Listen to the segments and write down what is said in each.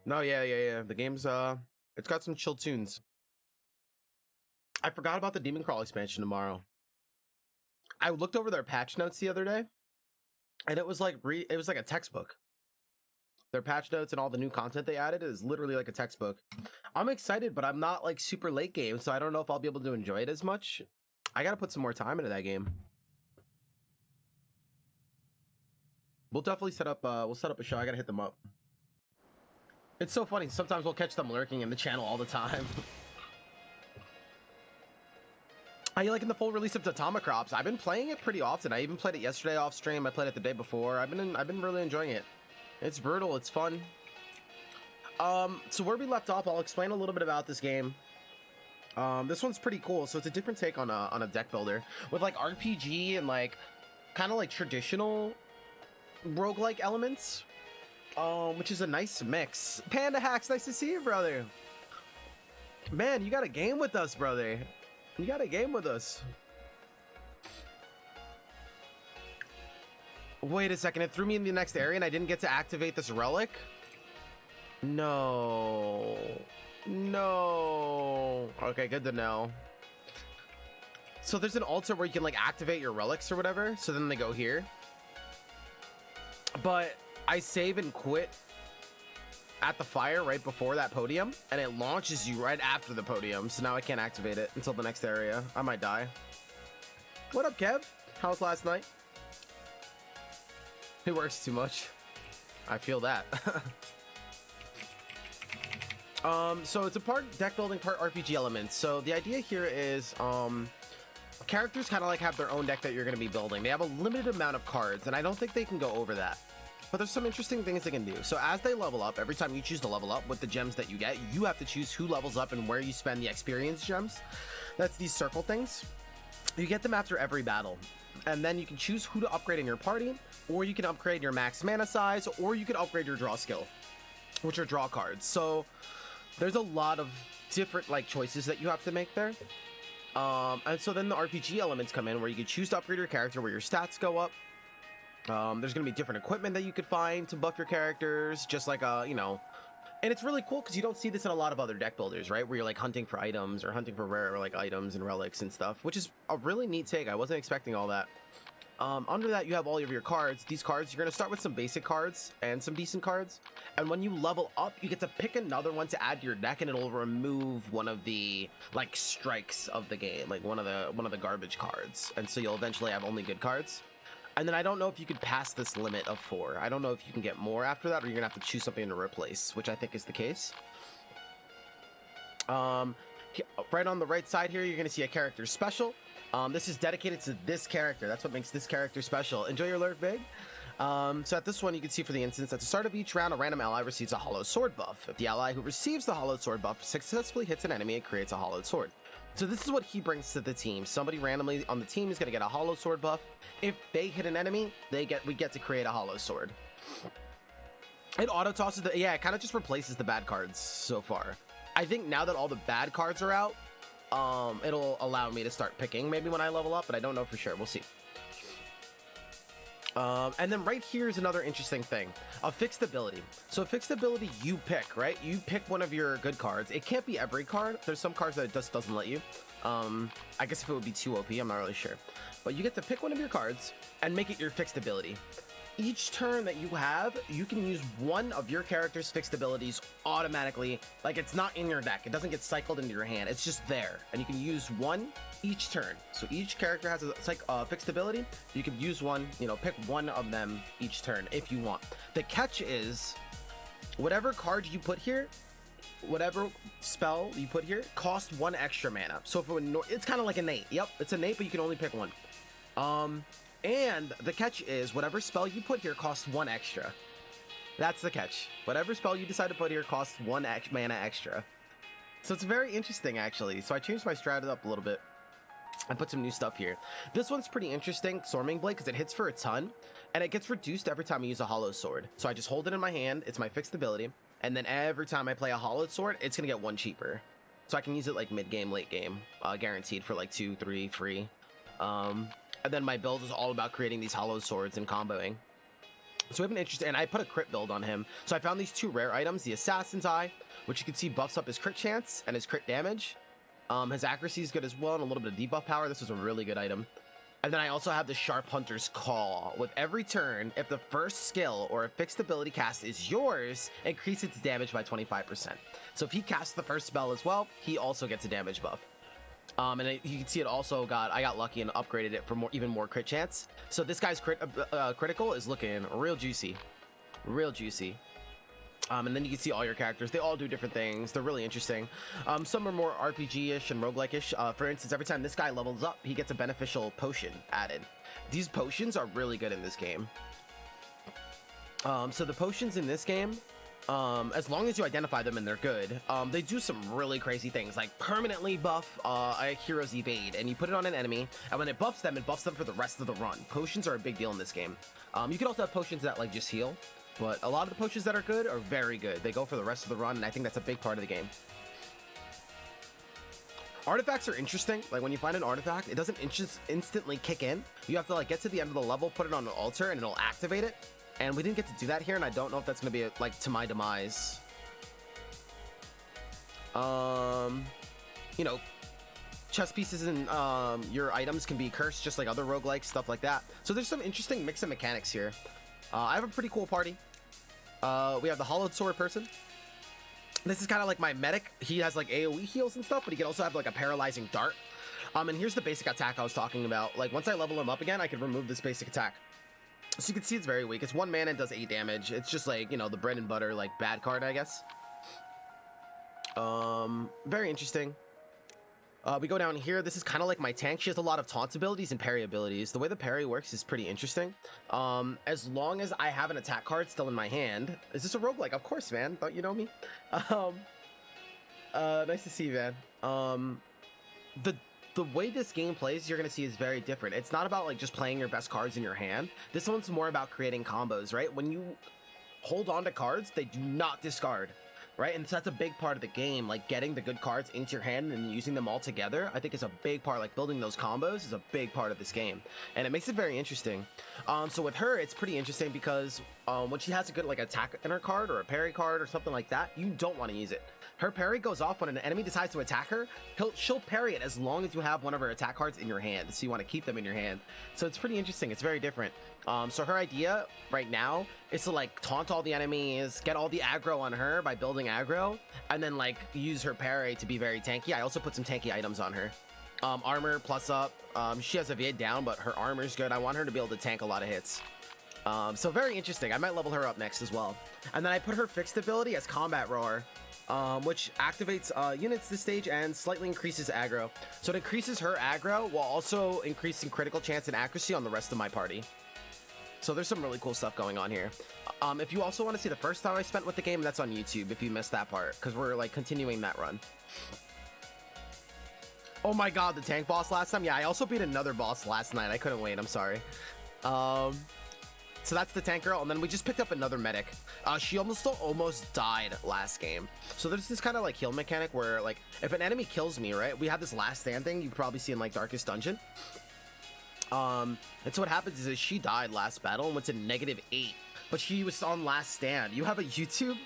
No, yeah. The game's it's got some chill tunes. I forgot about the Demon Crawl expansion tomorrow. I looked over their patch notes the other day, and it was like a textbook. Their patch notes and all the new content they added is literally like a textbook. I'm excited, but I'm not like super late game, so I don't know if I'll be able to enjoy it as much. I gotta put some more time into that game. We'll definitely set up a show. I gotta hit them up. It's so funny. Sometimes we'll catch them lurking in the channel all the time. Are you liking the full release of Tatama Crops? I've been playing it pretty often. I even played it yesterday off stream. I played it the day before. I've been really enjoying it. It's brutal. It's fun. So where we left off, I'll explain a little bit about this game. This one's pretty cool. So it's a different take on a deck builder with like RPG and like kind of like traditional roguelike elements, which is a nice mix. Panda Hacks, nice to see you, brother. Man, you got a game with us, brother. You got a game with us. Wait a second, it threw me in the next area and I didn't get to activate this relic? No. Okay, good to know. So there's an altar where you can like activate your relics or whatever, so then they go here. But I save and quit at the fire right before that podium, and it launches you right after the podium, so now I can't activate it until the next area. I might die. What up, Kev? How was last night? He works too much. I feel that. So it's a part deck building, part RPG elements. So the idea here is characters kind of like have their own deck that you're going to be building. They have a limited amount of cards, and I don't think they can go over that. But there's some interesting things they can do. So as they level up, every time you choose to level up with the gems that you get, you have to choose who levels up and where you spend the experience gems. That's these circle things. You get them after every battle. And then you can choose who to upgrade in your party, or you can upgrade your max mana size, or you can upgrade your draw skill, which are draw cards. So there's a lot of different like choices that you have to make there. And so then the RPG elements come in where you can choose to upgrade your character, where your stats go up. There's going to be different equipment that you could find to buff your characters, just like, you know, and it's really cool because you don't see this in a lot of other deck builders, right? Where you're like hunting for items or hunting for rare like items and relics and stuff, which is a really neat take. I wasn't expecting all that. Under that, you have all of your cards. These cards, you're going to start with some basic cards and some decent cards. And when you level up, you get to pick another one to add to your deck, and it'll remove one of the like strikes of the game, like one of the garbage cards. And so you'll eventually have only good cards. And then I don't know if you could pass this limit of 4. I don't know if you can get more after that, or you're gonna have to choose something to replace, which I think is the case. Right on the right side here, you're gonna see a character special. This is dedicated to this character. That's what makes this character special. Enjoy your lurk, Big. So at this one, you can see for the instance, at the start of each round, a random ally receives a hollowed sword buff. If the ally who receives the hollowed sword buff successfully hits an enemy, it creates a hollowed sword. So this is what he brings to the team. Somebody randomly on the team is going to get a hollow sword buff. If they hit an enemy, we get to create a hollow sword. It auto tosses the, yeah, it kind of just replaces the bad cards so far. I think now that all the bad cards are out, it'll allow me to start picking maybe when I level up, but I don't know for sure. We'll see. And then right here is another interesting thing, a fixed ability. So a fixed ability you pick, right? You pick one of your good cards. It can't be every card. There's some cards that it just doesn't let you. I guess if it would be too OP, I'm not really sure. But you get to pick one of your cards and make it your fixed ability. Each turn that you have, you can use one of your character's fixed abilities automatically. Like, it's not in your deck. It doesn't get cycled into your hand. It's just there. And you can use one each turn. So each character has a fixed ability. You can use one, you know, pick one of them each turn if you want. The catch is, whatever card you put here, whatever spell you put here, costs 1 extra mana. So if it would, it's kind of like innate. Yep, it's innate, but you can only pick one. And the catch is, whatever spell you put here costs 1 extra. That's the catch. Whatever spell you decide to put here costs 1 mana extra. So it's very interesting, actually. So I changed my strat up a little bit. I put some new stuff here. This one's pretty interesting, Storming Blade, because it hits for a ton, and it gets reduced every time I use a hollow sword. So I just hold it in my hand. It's my fixed ability. And then every time I play a hollowed sword, it's going to get 1 cheaper. So I can use it like mid-game, late game, guaranteed for like 2, 3 free. And then my build is all about creating these hollow swords and comboing. So we have an interesting, and I put a crit build on him. So I found these 2 rare items, the Assassin's Eye, which you can see buffs up his crit chance and his crit damage. His accuracy is good as well, and a little bit of debuff power. This was a really good item. And then I also have the Sharp Hunter's Call. With every turn, if the first skill or a fixed ability cast is yours, increase its damage by 25%. So if he casts the first spell as well, he also gets a damage buff. You can see it also I got lucky and upgraded it for even more crit chance. So this guy's critical is looking real juicy, real juicy. And then you can see all your characters. They all do different things. They're really interesting. Some are more RPG-ish and roguelike-ish. For instance, every time this guy levels up, he gets a beneficial potion added. These potions are really good in this game. So the potions in this game, as long as you identify them and they're good, they do some really crazy things, like permanently buff a hero's evade, and you put it on an enemy, and when it buffs them for the rest of the run. Potions are a big deal in this game. You can also have potions that like just heal, but a lot of the potions that are good are very good. They go for the rest of the run, and I think that's a big part of the game. Artifacts are interesting. Like when you find an artifact, it doesn't instantly kick in. You have to like get to the end of the level, put it on an altar, and it'll activate it. And we didn't get to do that here, and I don't know if that's going to be like to my demise. You know, chess pieces and your items can be cursed just like other roguelikes, stuff like that. So there's some interesting mix of mechanics here. I have a pretty cool party. We have the hollowed sword person. This is kind of like my medic. He has like AoE heals and stuff, but he can also have like a paralyzing dart. And here's the basic attack I was talking about. Like once I level him up again, I can remove this basic attack. So you can see it's very weak. It's 1 mana and does 8 damage. It's just like, you know, the bread and butter, like bad card, I guess. Very interesting. We go down here. This is kind of like my tank. She has a lot of taunt abilities and parry abilities. The way the parry works is pretty interesting. As long as I have an attack card still in my hand. Is this a roguelike? Of course, man. Don't you know me? Nice to see you, man. The way this game plays, you're going to see is very different. It's not about like just playing your best cards in your hand. This one's more about creating combos, right? When you hold on to cards, they do not discard. Right, and so that's a big part of the game, like getting the good cards into your hand and using them all together. I think is a big part, like building those combos is a big part of this game, and it makes it very interesting. So with her, it's pretty interesting because when she has a good like attack in her card or a parry card or something like that, you don't want to use it. Her parry goes off when an enemy decides to attack her. She'll parry it as long as you have one of her attack cards in your hand, so you want to keep them in your hand. So it's pretty interesting. It's very different. So her idea right now is to like taunt all the enemies, get all the aggro on her by building aggro, and then like use her parry to be very tanky. I also put some tanky items on her. Armor plus up. She has a evade down, but her armor's good. I want her to be able to tank a lot of hits. So very interesting. I might level her up next as well. And then I put her fixed ability as Combat Roar, which activates units this stage and slightly increases aggro. So it increases her aggro while also increasing critical chance and accuracy on the rest of my party. So there's some really cool stuff going on here. If you also want to see the first time I spent with the game, that's on YouTube if you missed that part, because we're like continuing that run. Oh my god, the tank boss last time. Yeah, I also beat another boss last night. I couldn't wait. I'm sorry. So that's the tank girl, and then we just picked up another medic. She almost died last game. So there's this kind of like heal mechanic where like if an enemy kills me, right? We have this last stand thing you probably see in like Darkest Dungeon. And so what happens is she died last battle and went to -8, but she was on last stand. You have a YouTube?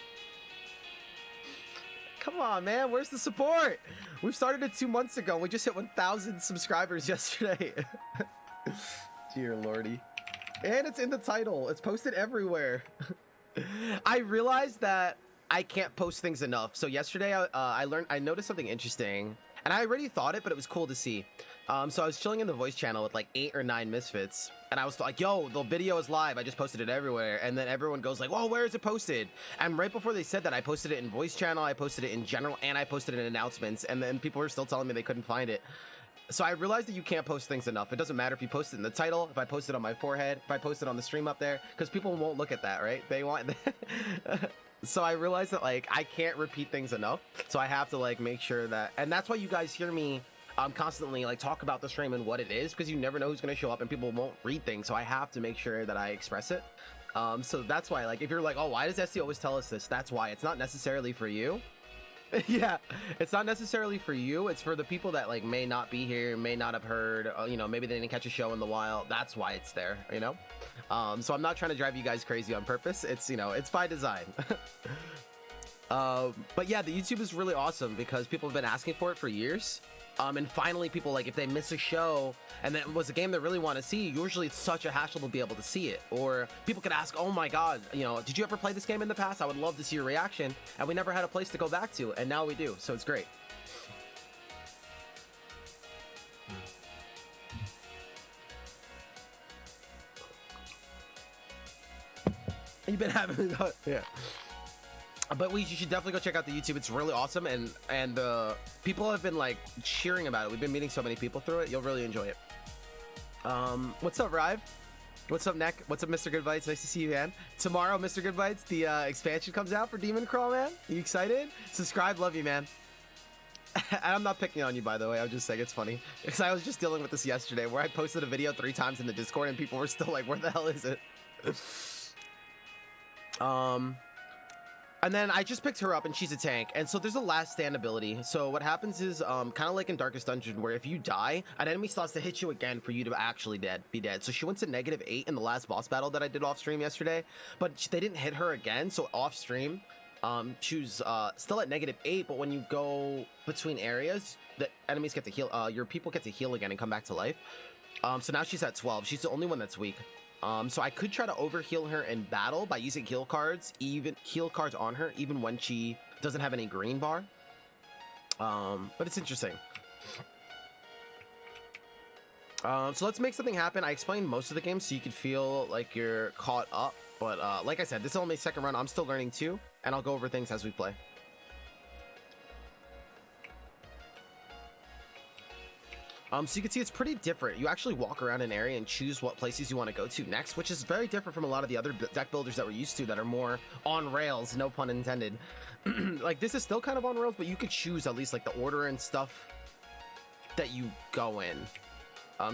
Come on, man, where's the support? We've started it 2 months ago and we just hit 1,000 subscribers yesterday. Dear lordy. And it's in the title. It's posted everywhere. I realized that I can't post things enough. So yesterday I noticed something interesting, and I already thought it, but it was cool to see. So I was chilling in the voice channel with like 8 or 9 Misfits, and I was like, yo, the video is live. I just posted it everywhere. And then everyone goes like, whoa, where is it posted? And right before they said that, I posted it in voice channel, I posted it in general, and I posted it in announcements. And then people were still telling me they couldn't find it. So I realized that you can't post things enough. It doesn't matter if you post it in the title, if I post it on my forehead, if I post it on the stream up there, because people won't look at that, right? They want... So I realized that like I can't repeat things enough. So I have to like make sure that... And that's why you guys hear me constantly like talk about the stream and what it is, because you never know who's going to show up and people won't read things. So I have to make sure that I express it. So that's why, like, if you're like, oh, why does Esty always tell us this? That's why. It's not necessarily for you. Yeah, it's not necessarily for you. It's for the people that like may not be here, may not have heard, you know, maybe they didn't catch a show in the wild. That's why it's there, you know. So I'm not trying to drive you guys crazy on purpose. It's, you know, it's by design. But yeah, the YouTube is really awesome because people have been asking for it for years. And finally people, like, if they miss a show and then it was a game they really want to see, usually it's such a hassle to be able to see it. Or people could ask, oh my god, you know, did you ever play this game in the past? I would love to see your reaction. And we never had a place to go back to, and now we do, so it's great. You've been having yeah. But you should definitely go check out the YouTube. It's really awesome, and people have been like cheering about it. We've been meeting so many people through it. You'll really enjoy it. What's up, Rive? What's up, Neck? What's up, Mr. Good Bites? Nice to see you, man. Tomorrow, Mr. Good Bites, the expansion comes out for Demon Crawl, man. Are you excited? Subscribe, love you, man. I'm not picking on you, by the way. I'm just saying it's funny because I was just dealing with this yesterday, where I posted a video 3 times in the Discord, and people were still like, "Where the hell is it?" And then I just picked her up, and she's a tank, and so there's a last stand ability. So what happens is, kind of like in Darkest Dungeon, where if you die, an enemy starts to hit you again for you to actually be dead. So she went to -8 in the last boss battle that I did off stream yesterday, but they didn't hit her again. So off stream, she was still at -8, but when you go between areas, the enemies get to heal. Your people get to heal again and come back to life. So now she's at 12. She's the only one that's weak. So I could try to overheal her in battle by using heal cards on her, even when she doesn't have any green bar. But it's interesting. So let's make something happen. I explained most of the game so you can feel like you're caught up. But like I said, this is only my second run. I'm still learning too, and I'll go over things as we play. So you can see it's pretty different. You actually walk around an area and choose what places you want to go to next, which is very different from a lot of the other deck builders that we're used to that are more on rails, no pun intended. Like, this is still kind of on rails, but you could choose at least like the order and stuff that you go in.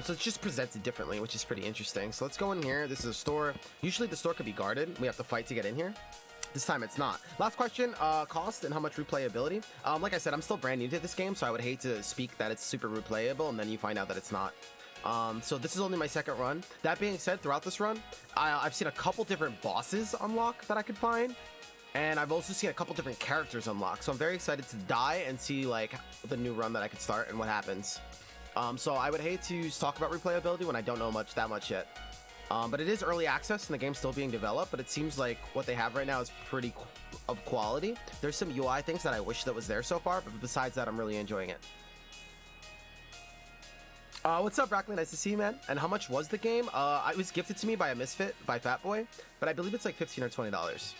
So it's just presented differently, which is pretty interesting. So let's go in here. This is a store. Usually the store could be guarded. We have to fight to get in here. This time it's not. Last question, cost and how much replayability. Like I said, I'm still brand new to this game, so I would hate to speak that it's super replayable and then you find out that it's not. So this is only my second run. That being said, throughout this run, I've seen a couple different bosses unlock that I could find, and I've also seen a couple different characters unlock. So I'm very excited to die and see like the new run that I could start and what happens. So I would hate to talk about replayability when I don't know that much yet. But it is early access and the game's still being developed, but it seems like what they have right now is pretty of quality. There's some UI things that I wish that was there so far, but besides that, I'm really enjoying it. What's up, Broccoli? Nice to see you, man. And how much was the game? It was gifted to me by a Misfit, by Fat Boy, but I believe it's like $15 or $20.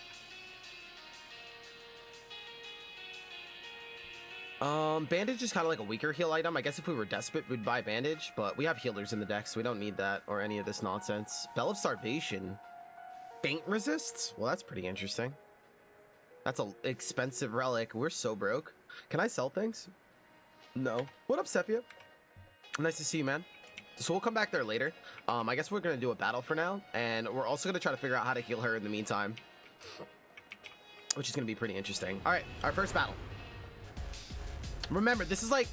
Bandage is kind of like a weaker heal item. I guess if we were desperate, we'd buy bandage, but we have healers in the deck, so we don't need that or any of this nonsense. Bell of Starvation. Faint resists? Well, that's pretty interesting. That's an expensive relic. We're so broke. Can I sell things? No. What up, Sephia? Nice to see you, man. So we'll come back there later. I guess we're going to do a battle for now, and we're also going to try to figure out how to heal her in the meantime, which is going to be pretty interesting. All right, our first battle. Remember, this is like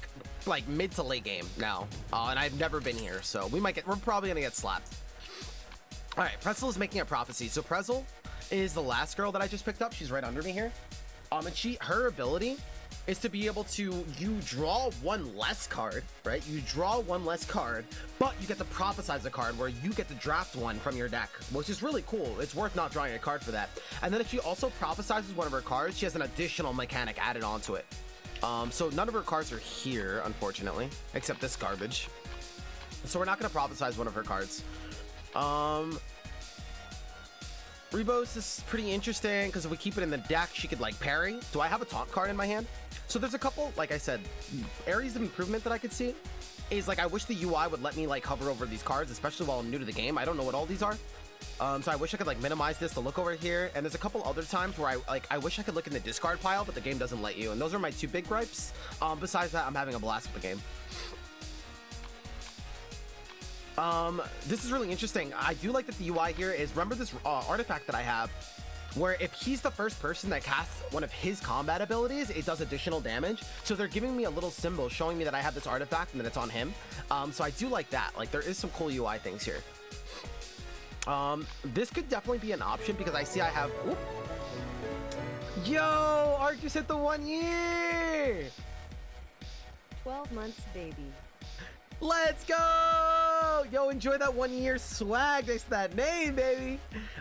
mid to late game now, and I've never been here, so we're probably gonna get slapped. All right, Pretzel is making a prophecy. So Pretzel is the last girl that I just picked up. She's right under me here. And her ability is to be able to, you draw one less card, right? You draw one less card, but you get to prophesize a card where you get to draft one from your deck, which is really cool. It's worth not drawing a card for that. And then if she also prophesizes one of her cards, she has an additional mechanic added onto it. So none of her cards are here, unfortunately, except this garbage. So we're not going to prophesize one of her cards. Rebos is pretty interesting because if we keep it in the deck, she could like parry. Do I have a taunt card in my hand? So there's a couple, like I said, areas of improvement that I could see. Is like I wish the UI would let me like hover over these cards, especially while I'm new to the game. I don't know what all these are. So I wish I could like minimize this to look over here, and there's a couple other times where I wish I could look in the discard pile, but the game doesn't let you, and those are my 2 big gripes. Besides that, I'm having a blast with the game. This is really interesting. I do like that the UI here is, remember this artifact that I have where if he's the first person that casts one of his combat abilities, it does additional damage. So they're giving me a little symbol showing me that I have this artifact and that it's on him. So I do like that. Like, there is some cool UI things here. This could definitely be an option because I see I have... Whoop. Yo, Ark just hit the 1 year! 12 months, baby. Let's go! Yo, enjoy that 1 year swag next to that name, baby.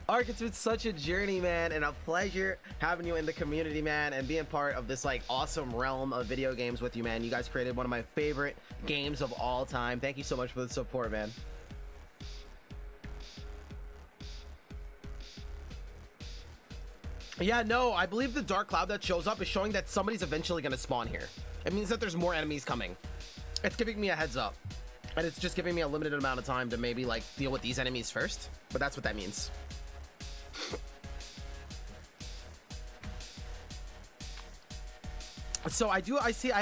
Ark, it's been such a journey, man, and a pleasure having you in the community, man, and being part of this like awesome realm of video games with you, man. You guys created one of my favorite games of all time. Thank you so much for the support, man. Yeah, no, I believe the dark cloud that shows up is showing that somebody's eventually going to spawn here. It means that there's more enemies coming. It's giving me a heads up. And it's just giving me a limited amount of time to maybe like deal with these enemies first. But that's what that means. So I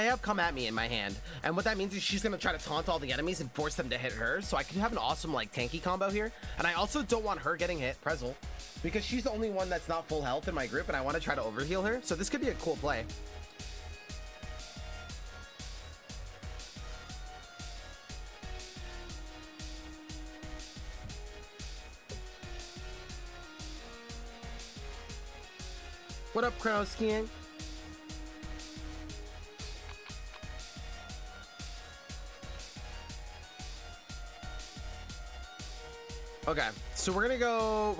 have Come At Me in my hand. And what that means is she's going to try to taunt all the enemies and force them to hit her. So I could have an awesome like tanky combo here. And I also don't want her getting hit, Prezel, because she's the only one that's not full health in my group. And I want to try to overheal her. So this could be a cool play. What up, ChronoArk? Okay, so we're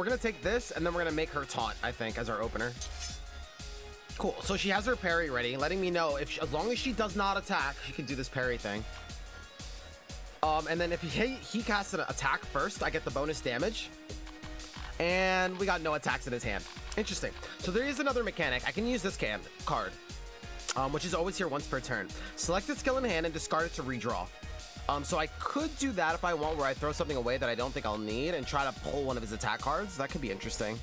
gonna take this and then we're gonna make her taunt, I think, as our opener. Cool, so she has her parry ready, letting me know if as long as she does not attack, she can do this parry thing. And then if he casts an attack first, I get the bonus damage. And we got no attacks in his hand. Interesting. So there is another mechanic. I can use this card, which is always here once per turn. Select its skill in hand and discard it to redraw. So I could do that if I want, where I throw something away that I don't think I'll need and try to pull one of his attack cards. That could be interesting.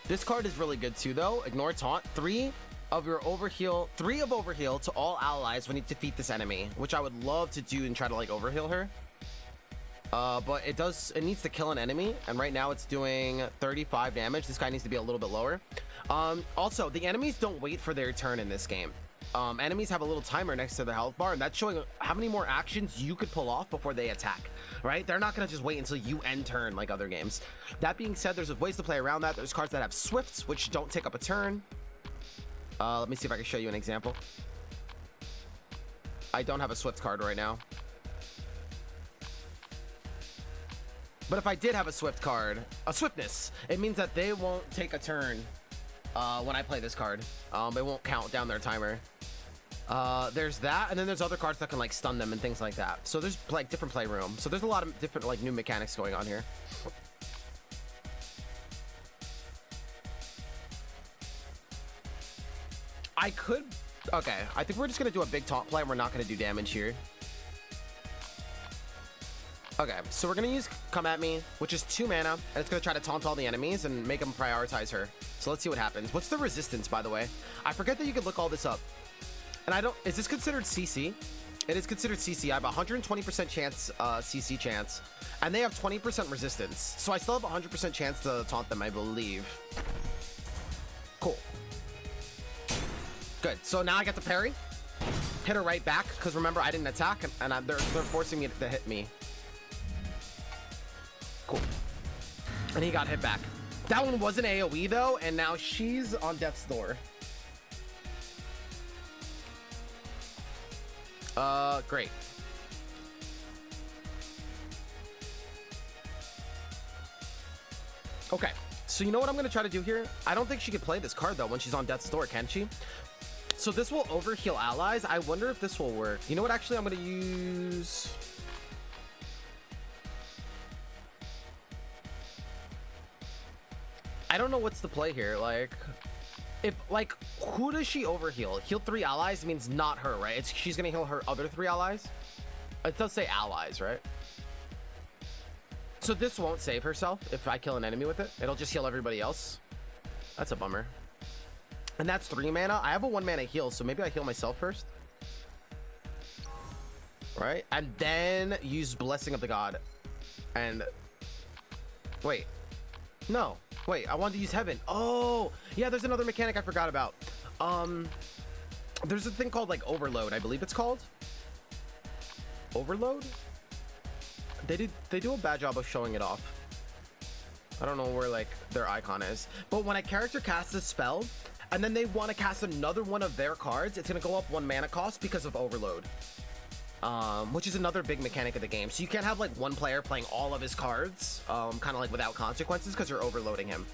This card is really good too, though. Ignore taunt. 3 of overheal to all allies when you defeat this enemy, which I would love to do and try to like overheal her. But it needs to kill an enemy, and right now it's doing 35 damage. This guy needs to be a little bit lower. Also, the enemies don't wait for their turn in this game. Enemies have a little timer next to the health bar, and that's showing how many more actions you could pull off before they attack, right? They're not gonna just wait until you end turn like other games. That being said, there's ways to play around that. There's cards that have swifts, which don't take up a turn. Let me see if I can show you an example. I don't have a swift card right now. But if I did have a swift card, a swiftness, it means that they won't take a turn when I play this card. It won't count down their timer. There's that, and then there's other cards that can like stun them and things like that. So there's like different playroom. So there's a lot of different like new mechanics going on here. I could, okay, I think we're just gonna do a big taunt play and we're not gonna do damage here. Okay, so we're gonna use Come At Me, which is 2 mana, and it's gonna try to taunt all the enemies and make them prioritize her. So let's see what happens. What's the resistance, by the way? I forget that you could look all this up. And is this considered CC? It is considered CC. I have 120% chance, CC chance, and they have 20% resistance. So I still have 100% chance to taunt them, I believe. Cool. Good, so now I get the parry. Hit her right back, because remember, I didn't attack, and they're forcing me to hit me. Cool. And he got hit back. That one wasn't AoE, though, and now she's on death's door. Great. Okay, so you know what I'm going to try to do here? I don't think she can play this card, though, when she's on death's door, can she? So this will overheal allies. I wonder if this will work. You know what? Actually, I'm going to use... I don't know what's the play here. Like, if like, who does she overheal? Heal 3 allies means not her, right? She's gonna heal her other 3 allies. It does say allies, right? So this won't save herself if I kill an enemy with it. It'll just heal everybody else. That's a bummer. And that's 3 mana. I have a 1 mana heal, so maybe I heal myself first, right? And then use Blessing of the God. And wait, no, wait, I wanted to use heaven. Oh, yeah, there's another mechanic I forgot about. There's a thing called like overload, I believe it's called. Overload? They do a bad job of showing it off. I don't know where like their icon is, but when a character casts a spell and then they want to cast another one of their cards, it's gonna go up 1 mana cost because of overload, which is another big mechanic of the game. So you can't have like one player playing all of his cards kind of like without consequences because you're overloading him.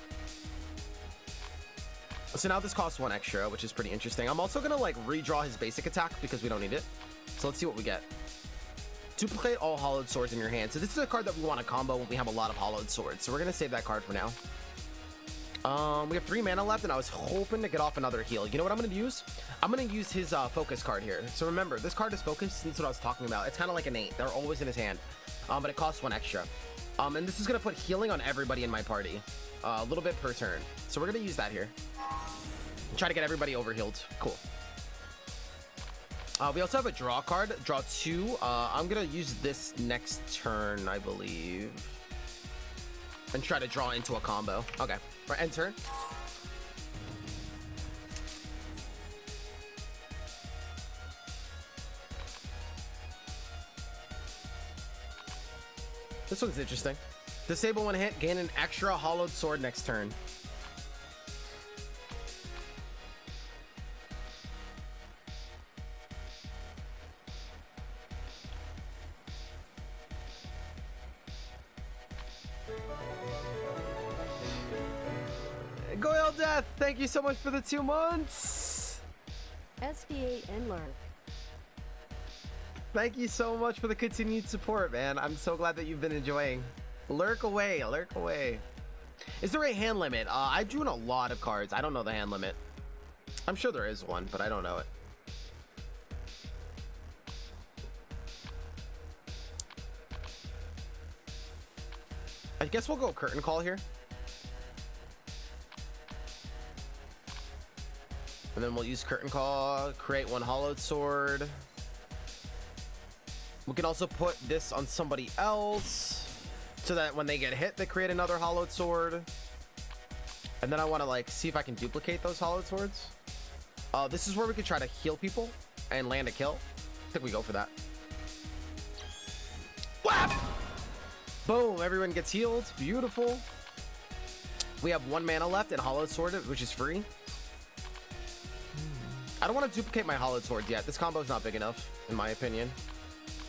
So now this costs 1 extra, which is pretty interesting. I'm also gonna like redraw his basic attack because we don't need it. So let's see what we get. Duplicate all hollowed swords in your hand. So this is a card that we want to combo when we have a lot of hollowed swords. So we're gonna save that card for now. We have 3 mana left, and I was hoping to get off another heal. You know what I'm gonna use? I'm gonna use his focus card here. So remember, this card is focused. That's what I was talking about. It's kind of like an 8. They're always in his hand, but it costs 1 extra. And this is gonna put healing on everybody in my party, a little bit per turn. So we're gonna use that here. Try to get everybody overhealed. Cool. We also have a draw card, draw 2. I'm gonna use this next turn, I believe, and try to draw into a combo. Okay, right, end turn. This one's interesting. Disable 1 hit, gain an extra hollowed sword next turn. Goyle Death, thank you so much for the 2 months. Esty8nine. Thank you so much for the continued support, man. I'm so glad that you've been enjoying. Lurk away, lurk away. Is there a hand limit? I drew in a lot of cards. I don't know the hand limit. I'm sure there is one, but I don't know it. I guess we'll go curtain call here. And then we'll use curtain call, create 1 hollowed sword. We can also put this on somebody else so that when they get hit, they create another hollowed sword. And then I want to like see if I can duplicate those hollowed swords. This is where we could try to heal people and land a kill. I think we go for that. Whap! Boom, everyone gets healed. Beautiful. We have 1 mana left and hollowed sword, which is free. I don't want to duplicate my hollowed swords yet. This combo is not big enough, in my opinion.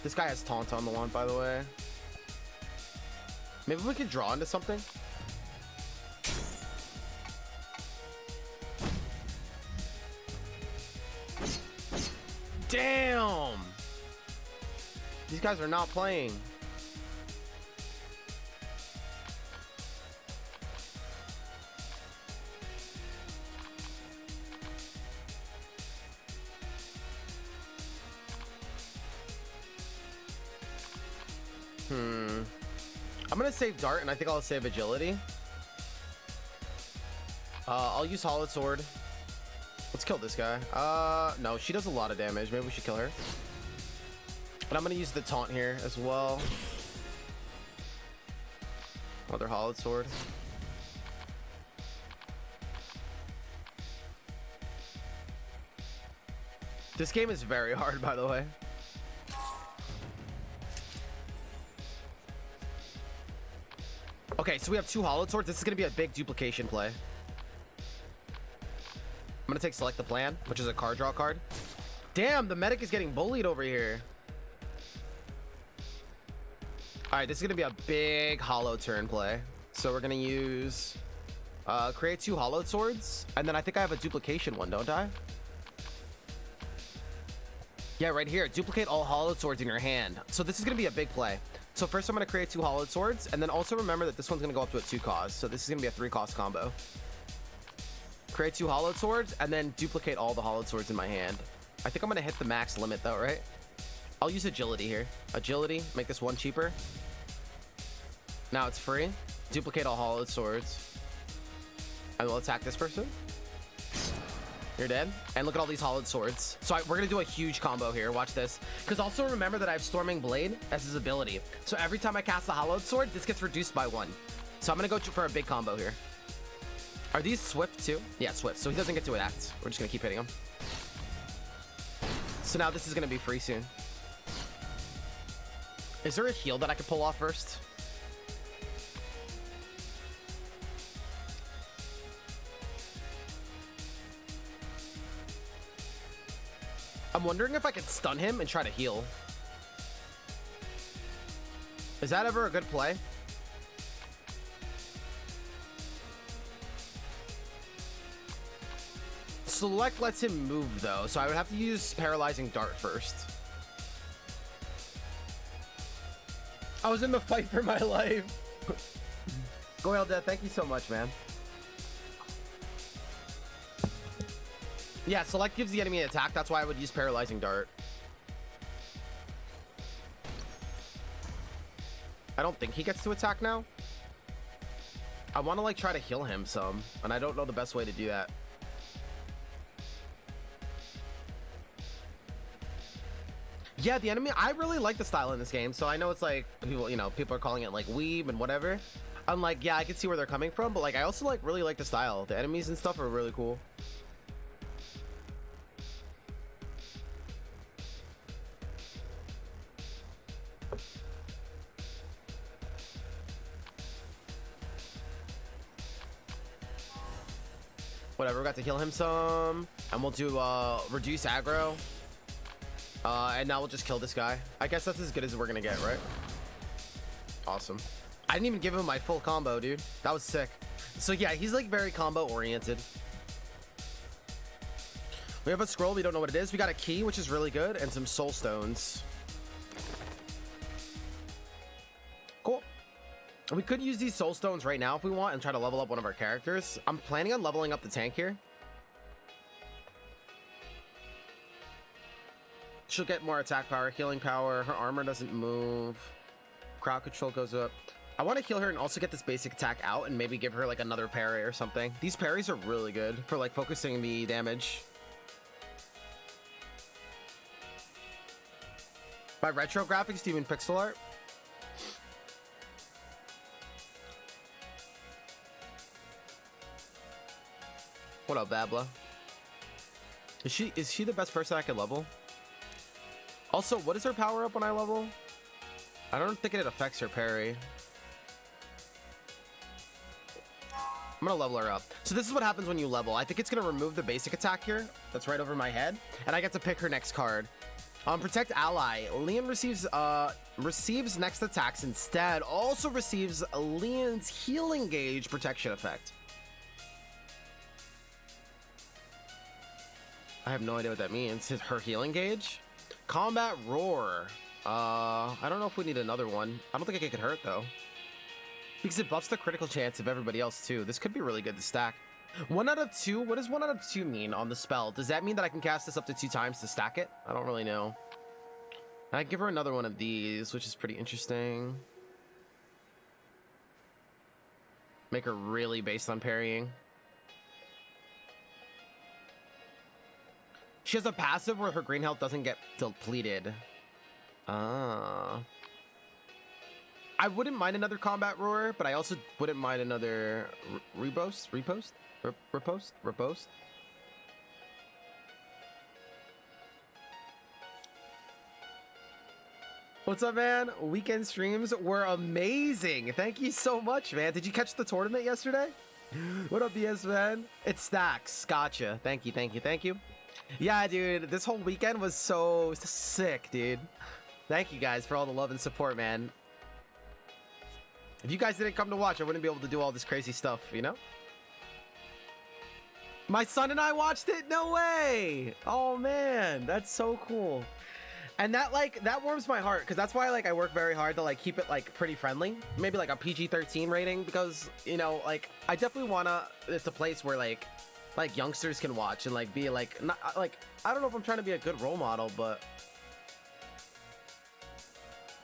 This guy has taunt on the wand, by the way. Maybe we could draw into something. Damn! These guys are not playing. I'm gonna save dart, and I think I'll save agility. I'll use hollowed sword. Let's kill this guy. No, she does a lot of damage. Maybe we should kill her. But I'm gonna use the taunt here as well. Another hollowed sword. This game is very hard, by the way. Okay, so we have 2 hollowed swords. This is gonna be a big duplication play. I'm gonna take select the plan, which is a card draw card. Damn, the medic is getting bullied over here. All right, this is gonna be a big hollow turn play. So we're gonna use create 2 hollowed swords, and then I think I have a duplication one, don't I? Yeah, right here. Duplicate all hollowed swords in your hand. So this is gonna be a big play. So first I'm going to create 2 hollowed swords, and then also remember that this one's going to go up to a 2 cost. So this is going to be a 3 cost combo. Create 2 hollowed swords, and then duplicate all the hollowed swords in my hand. I think I'm going to hit the max limit though, right? I'll use agility here. Agility, make this 1 cheaper. Now it's free. Duplicate all hollowed swords. And we'll attack this person. You're dead. And look at all these hollowed swords. So we're gonna do a huge combo here. Watch this. Because also remember that I have Storming Blade as his ability. So every time I cast the hollowed sword, this gets reduced by 1. So I'm gonna go for a big combo here. Are these swift too? Yeah, swift. So he doesn't get to act. We're just gonna keep hitting him. So now this is gonna be free soon. Is there a heal that I could pull off first? I'm wondering if I could stun him and try to heal. Is that ever a good play? Select lets him move though, so I would have to use Paralyzing Dart first. I was in the fight for my life. Goyle Death, thank you so much, man. Yeah, select gives the enemy an attack. That's why I would use Paralyzing Dart. I don't think he gets to attack now. I want to like try to heal him some, and I don't know the best way to do that. Yeah, the enemy, I really like the style in this game. So I know it's like people, you know, people are calling it like weeb and whatever. I'm like, yeah, I can see where they're coming from, but like I also like really like the style. The enemies and stuff are really cool. Whatever, we got to heal him some, and we'll do reduce aggro, and now we'll just kill this guy. I guess that's as good as we're gonna get, right? Awesome. I didn't even give him my full combo, dude. That was sick. So yeah, he's like very combo oriented. We have a scroll, we don't know what it is. We got a key, which is really good, and some soul stones. Cool. We could use these soul stones right now if we want and try to level up one of our characters. I'm planning on leveling up the tank here. She'll get more attack power, healing power. Her armor doesn't move. Crowd control goes up. I want to heal her and also get this basic attack out and maybe give her like another parry or something. These parries are really good for like focusing the damage. By retro graphics, do you mean pixel art? What up, Babla? Is she the best person I could level? Also, what is her power up when I level? I don't think it affects her parry. I'm gonna level her up. So this is what happens when you level. I think it's gonna remove the basic attack here. That's right over my head. And I get to pick her next card. Protect ally. Leon receives next attacks instead. Also receives Leon's healing gauge protection effect. I have no idea what that means. Her healing gauge? Combat roar. I don't know if we need another one. I don't think it could hurt though, because it buffs the critical chance of everybody else too. This could be really good to stack. 1 out of 2. What does 1 out of 2 mean on the spell? Does that mean that I can cast this up to 2 times to stack it? I don't really know. I give her another one of these, which is pretty interesting. Make her really based on parrying. She has a passive where her green health doesn't get depleted. I wouldn't mind another combat roar, but I also wouldn't mind another repost. What's up, man? Weekend streams were amazing. Thank you so much, man. Did you catch the tournament yesterday? What up, BS, man? It stacks. Gotcha. Thank you. Yeah, dude, this whole weekend was so sick, dude. Thank you guys for all the love and support, man. If you guys didn't come to watch, I wouldn't be able to do all this crazy stuff, you know? My son and I watched it? No way! Oh, man, that's so cool. And that, like, that warms my heart, because that's why, like, I work very hard to, like, keep it, like, pretty friendly. Maybe, like, a PG-13 rating, because, you know, like, I definitely want to... It's a place where, like, youngsters can watch and, like, be, like... Not, like, I don't know if I'm trying to be a good role model, but...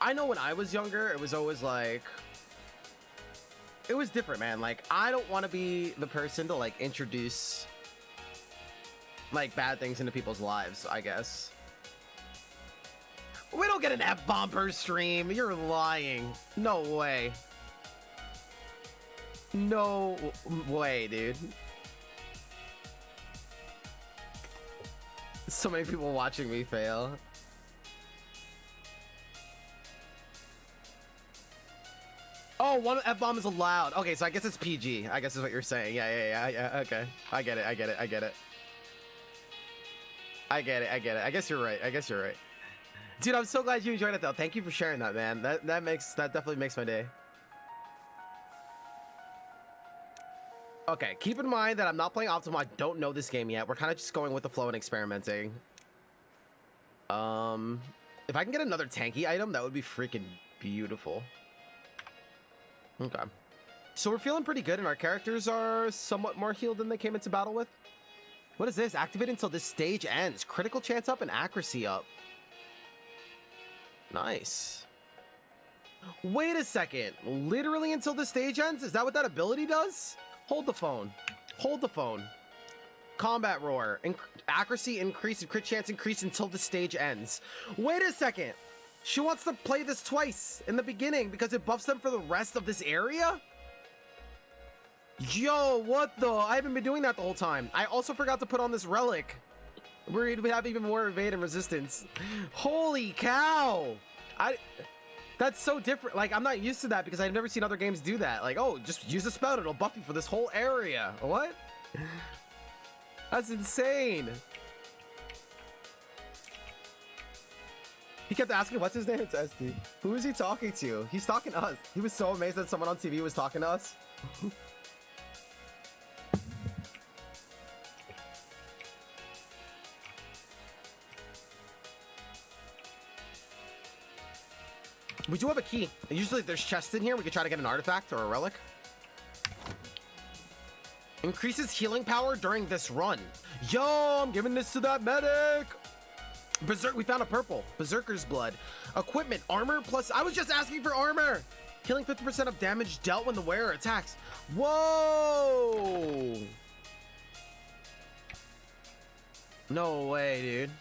I know when I was younger, it was always, like... It was different, man. Like, I don't want to be the person to, like, introduce like bad things into people's lives, I guess. We don't get an F-bomb per stream. You're lying. No way. No way, dude. So many people watching me fail. Oh, one F-bomb is allowed. Okay, so I guess it's PG. I guess is what you're saying. Yeah. Okay. I get it. I guess you're right. Dude, I'm so glad you enjoyed it though. Thank you for sharing that, man. That definitely makes my day. Okay, keep in mind that I'm not playing optimal. I don't know this game yet. We're kind of just going with the flow and experimenting. If I can get another tanky item, that would be freaking beautiful. Okay. So we're feeling pretty good, and our characters are somewhat more healed than they came into battle with. What is this? Activate until this stage ends. Critical chance up and accuracy up. Nice. Wait a second. Literally until the stage ends? Is that what that ability does? Hold the phone. Hold the phone. Combat roar. Accuracy increase and crit chance increase until the stage ends. Wait a second. She wants to play this twice in the beginning because it buffs them for the rest of this area? Yo, what the? I haven't been doing that the whole time. I also forgot to put on this relic. We have even more evade and resistance. Holy cow! That's so different. Like, I'm not used to that because I've never seen other games do that. Like, oh, just use a spell and it'll buff you for this whole area. What? That's insane. He kept asking, what's his name? It's Esty. Who is he talking to? He's talking to us. He was so amazed that someone on TV was talking to us. We do have a key. Usually there's chests in here. We could try to get an artifact or a relic. Increases healing power during this run. Yo, I'm giving this to that medic. Berserk, we found a purple. Berserker's blood. Equipment, armor plus, I was just asking for armor. Healing 50% of damage dealt when the wearer attacks. Whoa. No way, dude.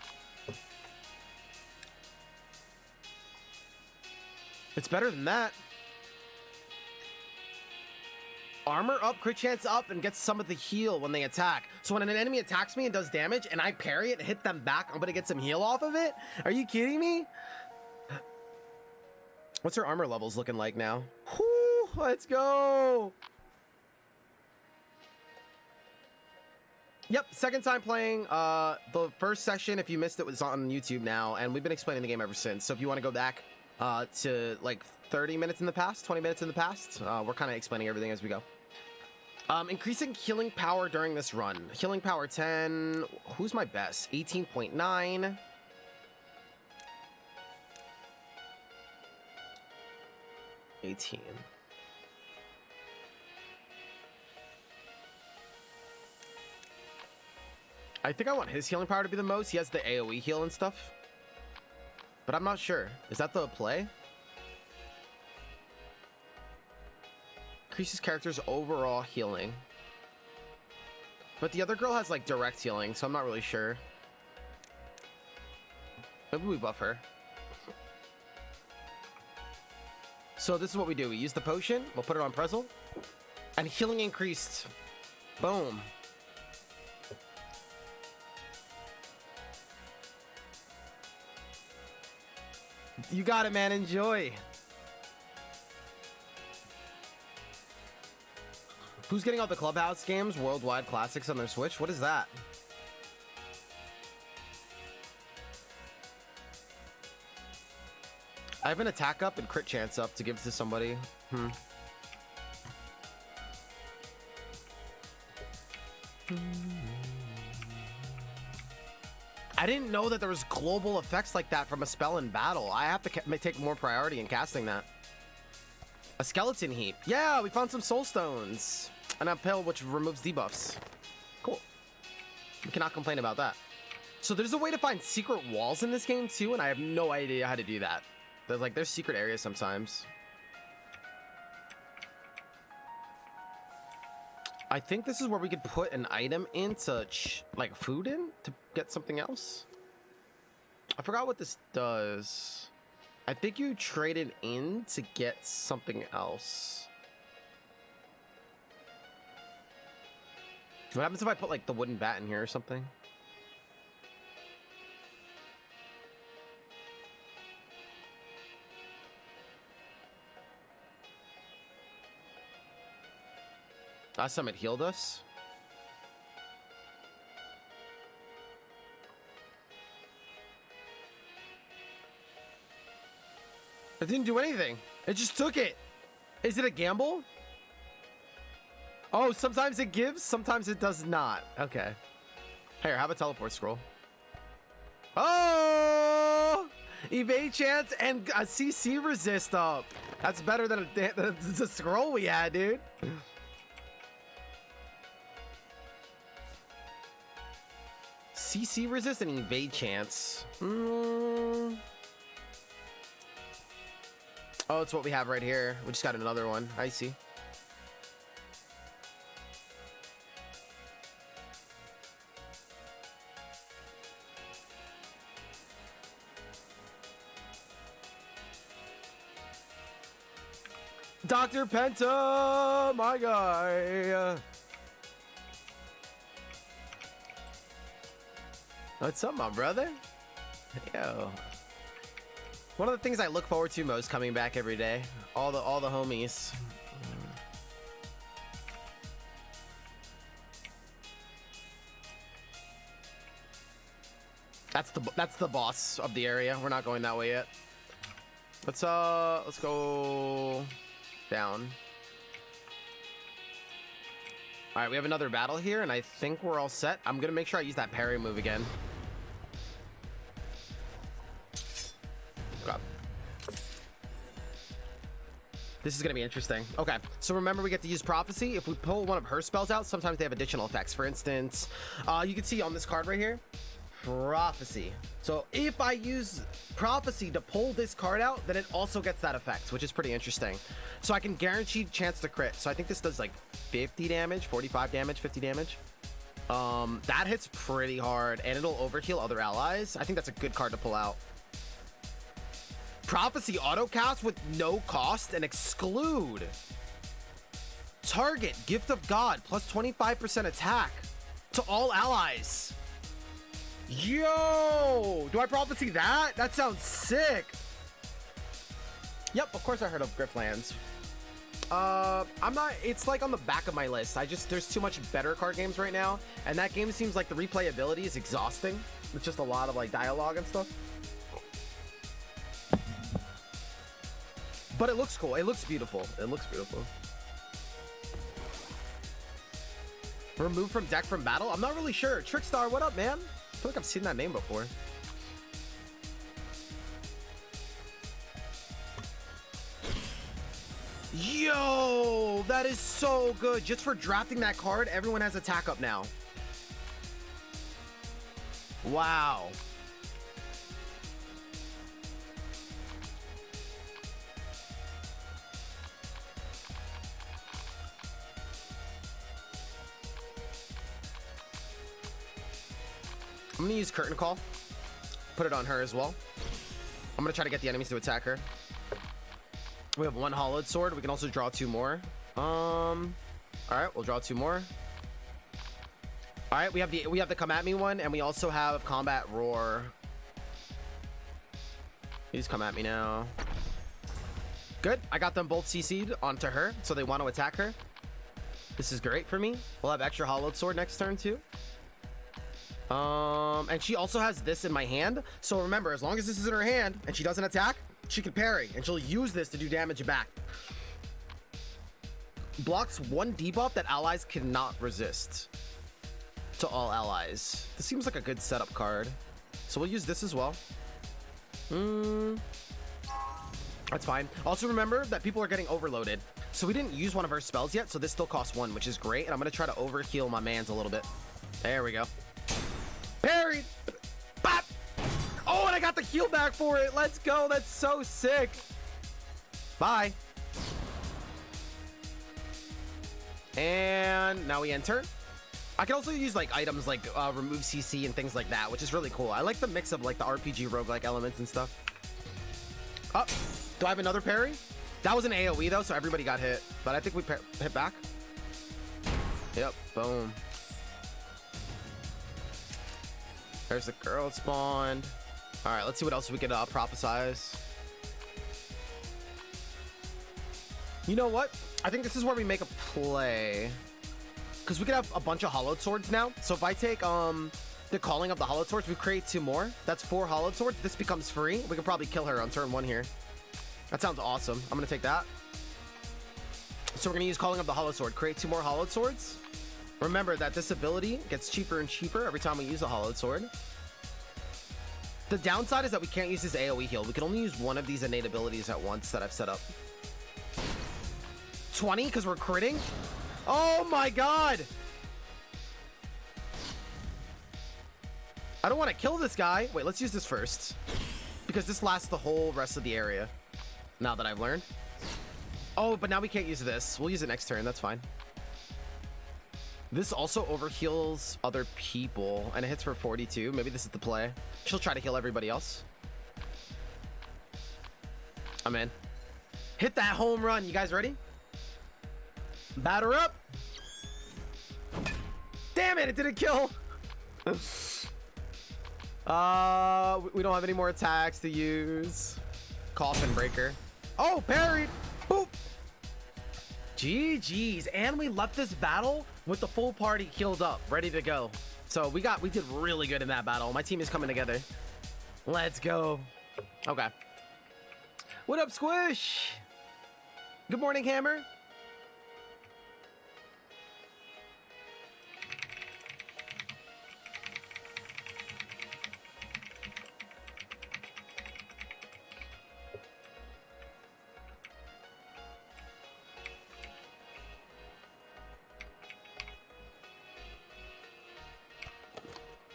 It's better than that. Armor up, crit chance up, and gets some of the heal when they attack. So when an enemy attacks me and does damage, and I parry it and hit them back, I'm gonna get some heal off of it? Are you kidding me? What's her armor levels looking like now? Whew, let's go! Yep, second time playing. The first session, if you missed it, was on YouTube now, and we've been explaining the game ever since. So if you want to go back to like 30 minutes in the past, 20 minutes in the past, we're kind of explaining everything as we go. Increasing healing power during this run. Healing power 10. Who's my best? 18.9. I think I want his healing power to be the most. He has the AoE heal and stuff. But I'm not sure. Is that the play? Increases character's overall healing. But the other girl has like direct healing, so I'm not really sure. Maybe we buff her. So this is what we do. We use the potion. We'll put it on Prezzle. And healing increased. Boom. You got it, man. Enjoy. Who's getting all the Clubhouse games, worldwide classics on their Switch? What is that? I have an attack up and crit chance up to give to somebody. I didn't know that there was global effects like that from a spell in battle. I have to take more priority in casting that. A skeleton heap. Yeah, we found some soul stones. And a pill which removes debuffs. Cool. We cannot complain about that. So there's a way to find secret walls in this game too, and I have no idea how to do that. There's secret areas sometimes. I think this is where we could put an item into like food in to get something else. I forgot what this does. I think you trade it in to get something else. What happens if I put like the wooden bat in here or something? Last time it healed us. It didn't do anything. It just took it. Is it a gamble? Oh, sometimes it gives, sometimes it does not. Okay. Here, have a teleport scroll. Oh! Evade chance and a CC resist up. That's better than the scroll we had, dude. CC resist and evade chance. Oh, it's what we have right here. We just got another one. I see. Dr. Penta, my guy. What's up, my brother? Yo. One of the things I look forward to most coming back every day. All the homies. That's the boss of the area. We're not going that way yet. Let's go down. All right, we have another battle here, and I think we're all set. I'm gonna make sure I use that parry move again. God. This is gonna be interesting. Okay, so remember we get to use prophecy. If we pull one of her spells out, sometimes they have additional effects. For instance, you can see on this card right here, prophecy. So if I use prophecy to pull this card out, then it also gets that effect, which is pretty interesting. So I can guarantee chance to crit. So I think this does like 50 damage, 45 damage, 50 damage. That hits pretty hard, and it'll overheal other allies. I think that's a good card to pull out. Prophecy auto cast with no cost and exclude. Target gift of God plus 25% attack to all allies. Yo, do I prophecy that? That sounds sick. Yep, of course I heard of Grifflands. I'm not, it's like on the back of my list. There's too much better card games right now, and that game seems like the replayability is exhausting. It's just a lot of like dialogue and stuff. But it looks cool. It looks beautiful. It looks beautiful. Remove from deck from battle? I'm not really sure. Trickstar, what up, man? I feel like I've seen that name before. Yo, that is so good. Just for drafting that card, everyone has attack up now. Wow. I'm gonna use Curtain Call. Put it on her as well. I'm gonna try to get the enemies to attack her. We have one hollowed sword. We can also draw two more. All right, we'll draw two more. All right, we have the come at me one, and we also have combat roar. Please come at me now. Good. I got them both CC'd onto her, so they want to attack her. This is great for me. We'll have extra hollowed sword next turn too. And she also has this in my hand. So remember, as long as this is in her hand and she doesn't attack, she can parry, and she'll use this to do damage back. Blocks one debuff that allies cannot resist to all allies. This seems like a good setup card. So we'll use this as well. That's fine. Also remember that people are getting overloaded. So we didn't use one of her spells yet, so this still costs one, which is great. And I'm gonna try to overheal my mans a little bit. There we go. Parried. Bop. Oh, and I got the heal back for it. Let's go. That's so sick. Bye. And now we enter. I can also use like items like remove CC and things like that, which is really cool. I like the mix of like the RPG roguelike elements and stuff. Oh, do I have another parry? That was an AoE though, so everybody got hit. But I think we hit back. Yep, boom. There's the girl spawned. All right, let's see what else we could prophesize. You know what? I think this is where we make a play. Because we could have a bunch of hollowed swords now. So if I take the calling of the hollowed swords, we create 2 more. That's 4 hollowed swords. This becomes free. We could probably kill her on turn 1 here. That sounds awesome. I'm going to take that. So we're going to use calling of the hollowed sword. Create 2 more hollowed swords. Remember that this ability gets cheaper and cheaper every time we use a hollowed sword. The downside is that we can't use this AoE heal. We can only use one of these innate abilities at once that I've set up. 20 because we're critting. Oh my god. I don't want to kill this guy. Wait, let's use this first. Because this lasts the whole rest of the area. Now that I've learned. Oh, but now we can't use this. We'll use it next turn. That's fine. This also overheals other people. And it hits for 42. Maybe this is the play. She'll try to heal everybody else. I'm in. Hit that home run. You guys ready? Batter up. Damn it, it didn't kill. We don't have any more attacks to use. Coffin breaker. Oh, parried. Boop. GG's. And we left this battle with the full party healed up, ready to go. So we did really good in that battle. My team is coming together. Let's go. Okay. What up, Squish? Good morning, Hammer.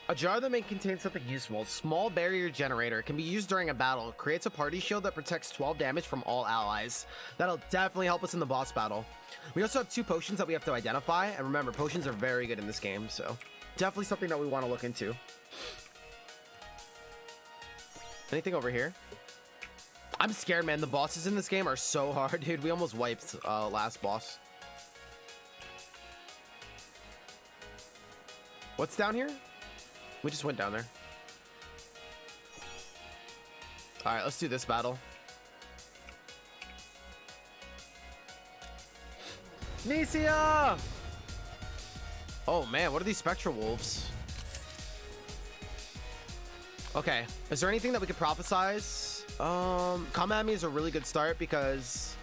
A jar that may contain something useful. Small barrier generator can be used during a battle. Creates a party shield that protects 12 damage from all allies. That'll definitely help us in the boss battle. We also have 2 potions that we have to identify. And remember, potions are very good in this game. So definitely something that we want to look into. Anything over here? I'm scared, man. The bosses in this game are so hard, dude. We almost wiped last boss. What's down here? We just went down there. All right, let's do this battle. Nisia! Oh man, what are these spectral wolves? Okay, is there anything that we could prophesize? Come at me is a really good start because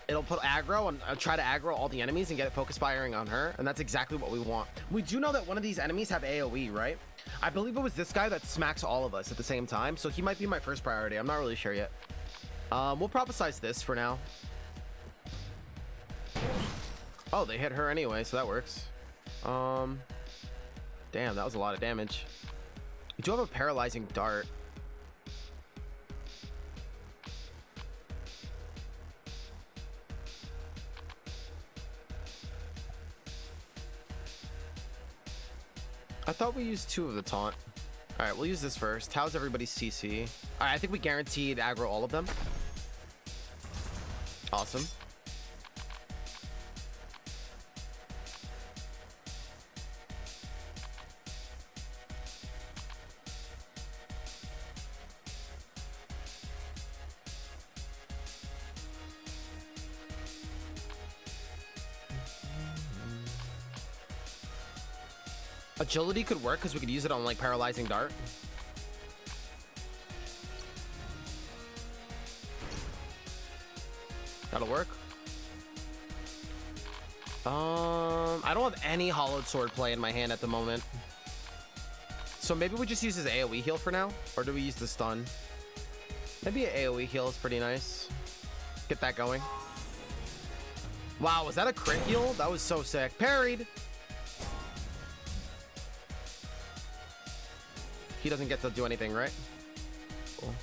it'll put aggro and try to aggro all the enemies and get it focus firing on her, and that's exactly what we want. We do know that one of these enemies have AoE, right? I believe it was this guy that smacks all of us at the same time, so he might be my first priority. I'm not really sure yet. We'll prophesize this for now. Oh, they hit her anyway, so that works. Damn, that was a lot of damage. We do have a paralyzing dart. I thought we used 2 of the taunt. All right, we'll use this first. How's everybody's CC? All right, I think we guaranteed aggro all of them. Awesome. Agility could work because we could use it on like paralyzing dart. That'll work. I don't have any hollowed sword play in my hand at the moment. So maybe we just use his AoE heal for now, or do we use the stun? Maybe an AoE heal is pretty nice. Get that going. Wow, was that a crit heal? That was so sick. Parried. He doesn't get to do anything, right? Cool.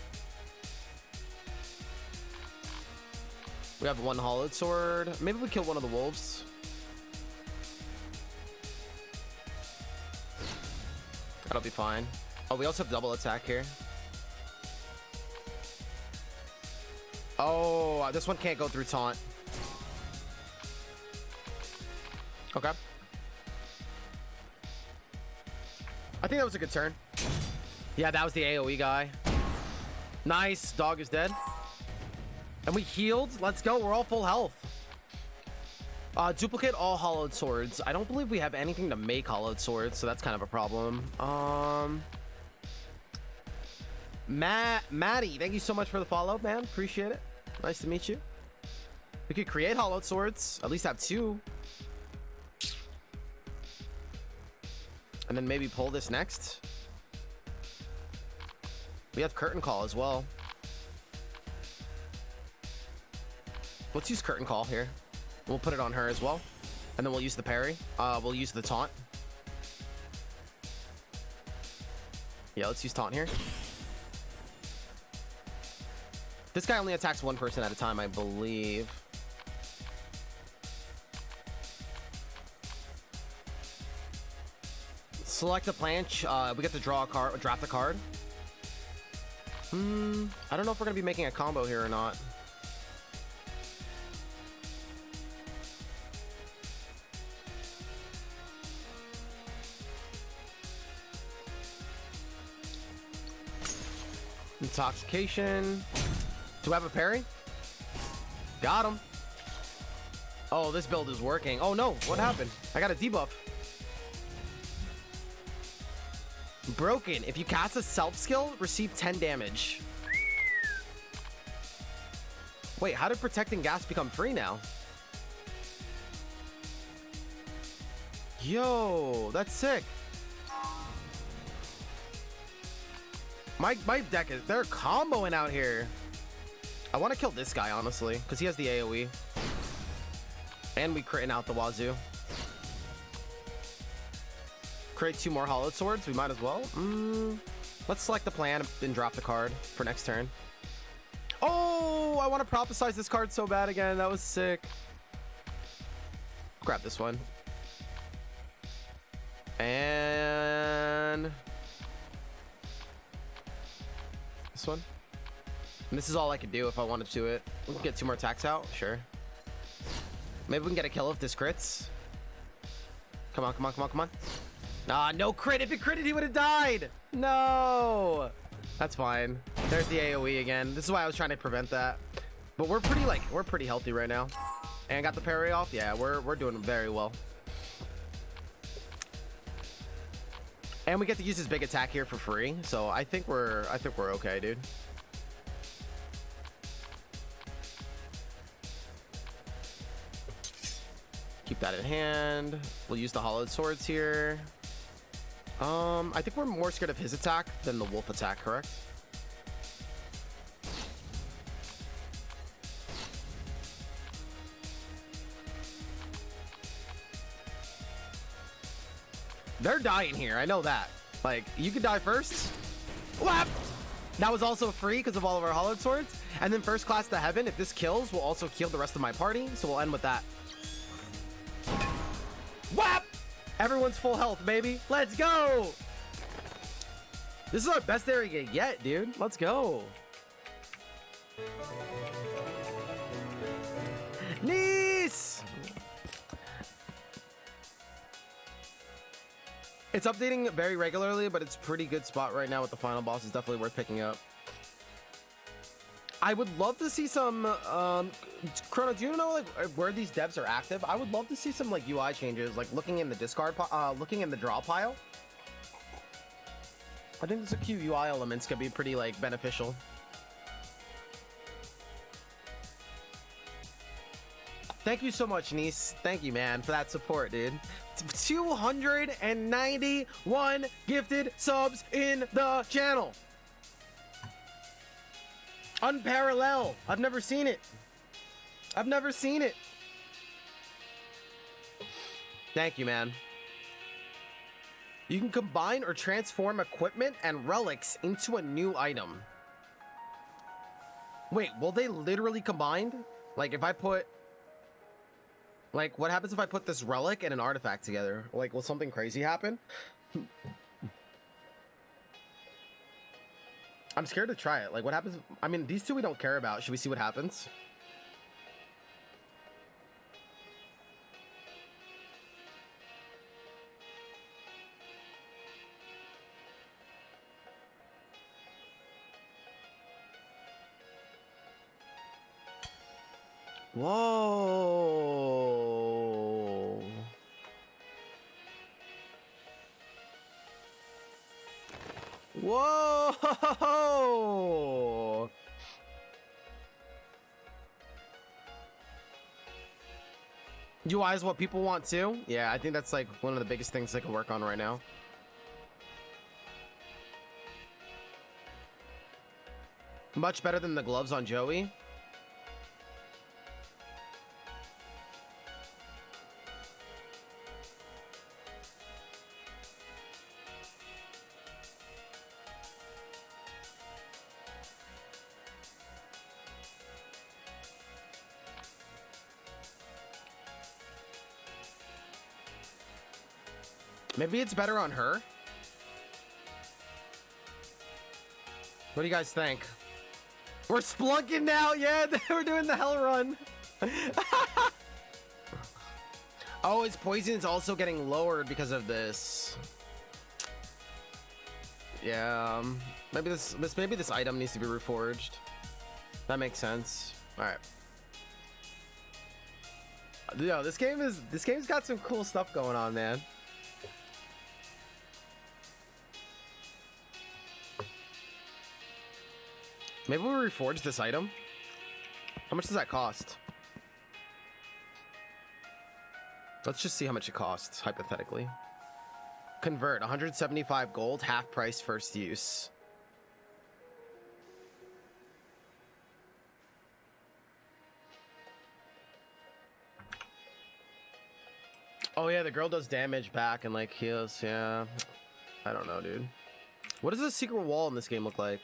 We have one hollowed sword. Maybe we kill one of the wolves. That'll be fine. Oh, we also have double attack here. Oh, this one can't go through taunt. Okay. I think that was a good turn. Yeah, that was the AoE guy. Nice. Dog is dead. And we healed. Let's go. We're all full health. Duplicate all hollowed swords. I don't believe we have anything to make hollowed swords, so that's kind of a problem. Maddie, thank you so much for the follow, man. Appreciate it. Nice to meet you. We could create hollowed swords. At least have 2. And then maybe pull this next. We have curtain call as well. Let's use curtain call here. We'll put it on her as well. And then we'll use the parry. We'll use the taunt. Yeah, let's use taunt here. This guy only attacks one person at a time, I believe. Select a planche. We get to draw a card, draft a card. I don't know if we're gonna be making a combo here or not. Intoxication. Do we have a parry? Got him. Oh, this build is working. Oh no, what happened? I got a debuff. Broken. If you cast a self skill, receive 10 damage. Wait, how did protecting gas become free now? Yo, that's sick. My deck is, they're comboing out here. I want to kill this guy, honestly, because he has the AoE. And we critting out the wazoo. Create 2 more hollowed swords. We might as well. Let's select the plan and drop the card for next turn. Oh, I want to prophesize this card so bad again. That was sick. Grab this one. And this one. And this is all I could do if I wanted to it. We can get 2 more attacks out. Sure. Maybe we can get a kill if this crits. Come on, come on, come on, come on. Ah, no crit. If it critted, he would have died. No. That's fine. There's the AoE again. This is why I was trying to prevent that. But we're pretty healthy right now. And got the parry off. Yeah, we're doing very well. And we get to use his big attack here for free. So I think we're okay, dude. Keep that in hand. We'll use the hollowed swords here. I think we're more scared of his attack than the wolf attack, correct? They're dying here. I know that. Like, you could die first. Whap! That was also free because of all of our hollowed swords. And then first class to heaven. If this kills, we'll also kill the rest of my party. So we'll end with that. Whap! Everyone's full health, baby. Let's go! This is our best area yet, dude. Let's go. Nice! It's updating very regularly, but it's a pretty good spot right now with the final boss. It's definitely worth picking up. I would love to see some Chrono, do you know like where these devs are active? I would love to see some like UI changes, like looking in the discard looking in the draw pile. I think there's a few UI elements could be pretty like beneficial. Thank you so much, niece. Thank you, man, for that support, dude. 291 gifted subs in the channel. Unparalleled. I've never seen it. I've never seen it. Thank you, man. You can combine or transform equipment and relics into a new item. Wait, will they literally combined? Like if I put, like what happens if I put this relic and an artifact together? Like will something crazy happen? I'm scared to try it. Like what happens? I mean, these two we don't care about. Should we see what happens? Whoa. Whoa. UI is what people want too. Yeah, I think that's like one of the biggest things they can work on right now. Much better than the gloves on Joey. Maybe it's better on her. What do you guys think? We're splunking now. Yeah, we're doing the hell run. Oh, his poison is also getting lowered because of this. Yeah, maybe this item needs to be reforged. That makes sense. All right. Yo, this game's got some cool stuff going on, man. Maybe we reforge this item. How much does that cost? Let's just see how much it costs, hypothetically. Convert, 175 gold, half price first use. Oh yeah, the girl does damage back and like heals, yeah. I don't know, dude. What does the secret wall in this game look like?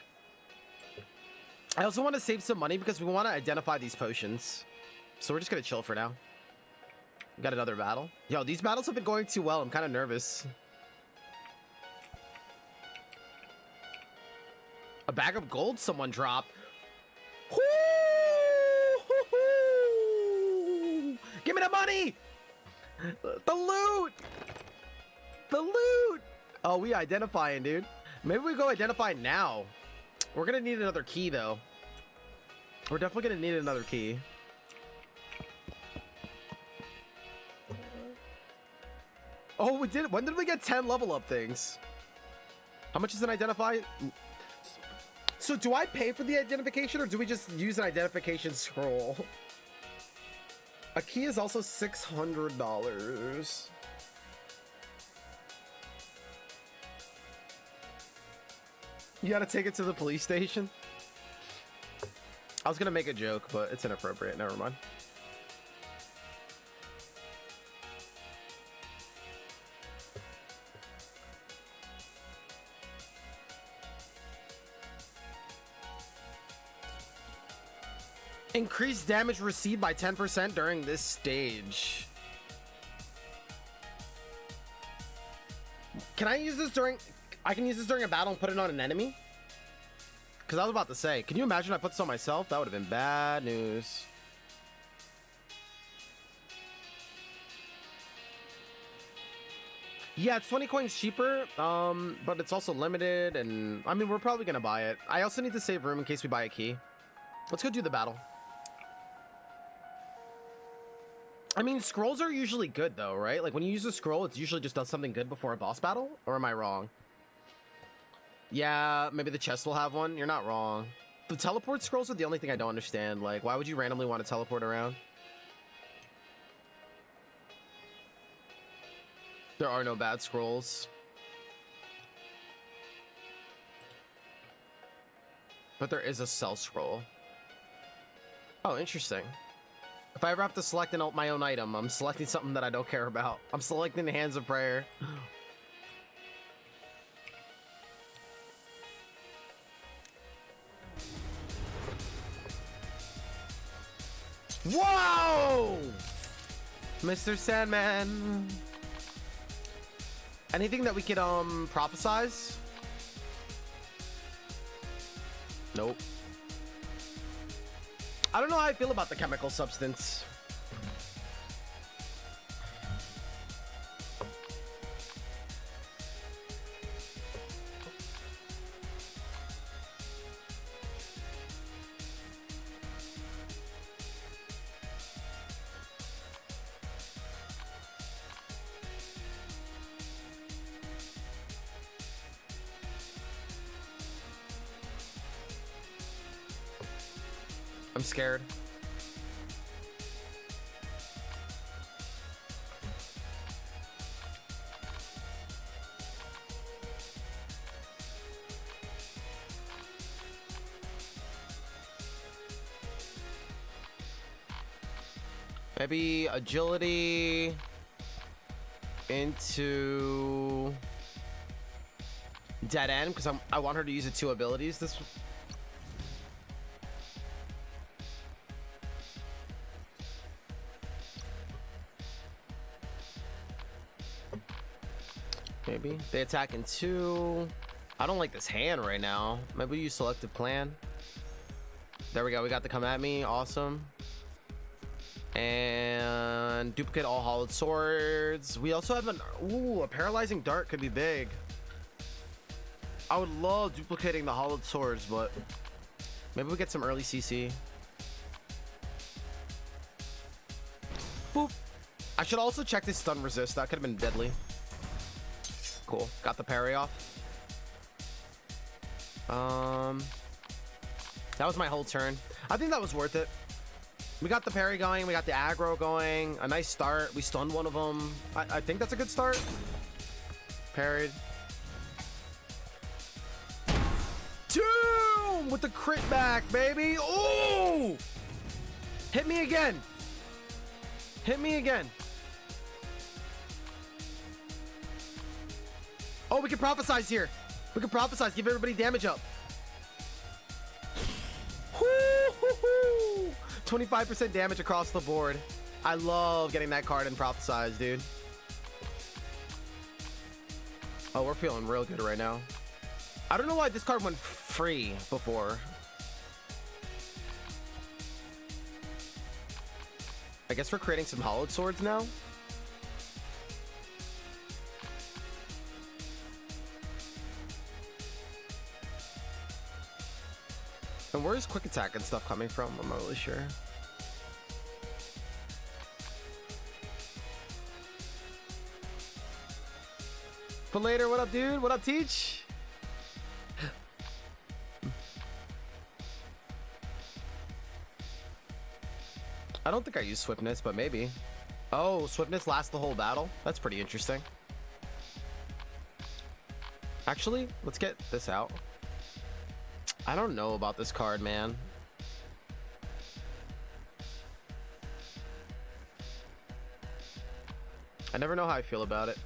I also want to save some money because we want to identify these potions. So we're just going to chill for now. We got another battle. Yo, these battles have been going too well. I'm kind of nervous. A bag of gold someone dropped. Give me the money! The loot! The loot! Oh, we identifying, dude. Maybe we go identify now. We're gonna need another key, though. We're definitely gonna need another key. Oh, we did. When did we get 10 level up things? How much is an identify? So do I pay for the identification or do we just use an identification scroll? A key is also $600. You gotta take it to the police station? I was gonna make a joke, but it's inappropriate. Never mind. Increase damage received by 10% during this stage. Can I use this during... I can use this during a battle and put it on an enemy? Because I was about to say, can you imagine I put this on myself? That would have been bad news. Yeah, it's 20 coins cheaper, but it's also limited, and I mean, we're probably going to buy it. I also need to save room in case we buy a key. Let's go do the battle. I mean, scrolls are usually good, though, right? Like, when you use a scroll, it usually just does something good before a boss battle? Or am I wrong? Yeah, maybe the chest will have one. You're not wrong. The teleport scrolls are the only thing I don't understand. Like, why would you randomly want to teleport around? There are no bad scrolls. But there is a sell scroll. Oh, interesting. If I ever have to select my own item, I'm selecting something that I don't care about. I'm selecting the Hands of Prayer. Whoa! Mr. Sandman. Anything that we could prophesize? Nope. I don't know how I feel about the chemical substance. I'm scared. Maybe agility into dead end because I want her to use the 2 abilities. This. Maybe they attack in 2. I don't like this hand right now. Maybe we use selective plan. There we go. We got to come at me. Awesome. And duplicate all hollowed swords. We also have a paralyzing dart could be big. I would love duplicating the hollowed swords, but maybe we get some early CC. Boop. I should also check this stun resist. That could have been deadly. Cool. Got the parry off. That was my whole turn. I think that was worth it. We got the parry going. We got the aggro going. A nice start. We stunned one of them. I think that's a good start. Parried. Doom! With the crit back, baby. Oh! Hit me again. Hit me again. Oh, we can prophesize here. We can prophesize. Give everybody damage up. 25% damage across the board. I love getting that card and prophesize, dude. Oh, we're feeling real good right now. I don't know why this card went free before. I guess we're creating some hollowed swords now. And where's quick attack and stuff coming from? I'm not really sure. But later, what up, dude? What up, Teach? I don't think I use swiftness, but maybe. Oh, swiftness lasts the whole battle? That's pretty interesting. Actually, let's get this out. I don't know about this card, man. I never know how I feel about it.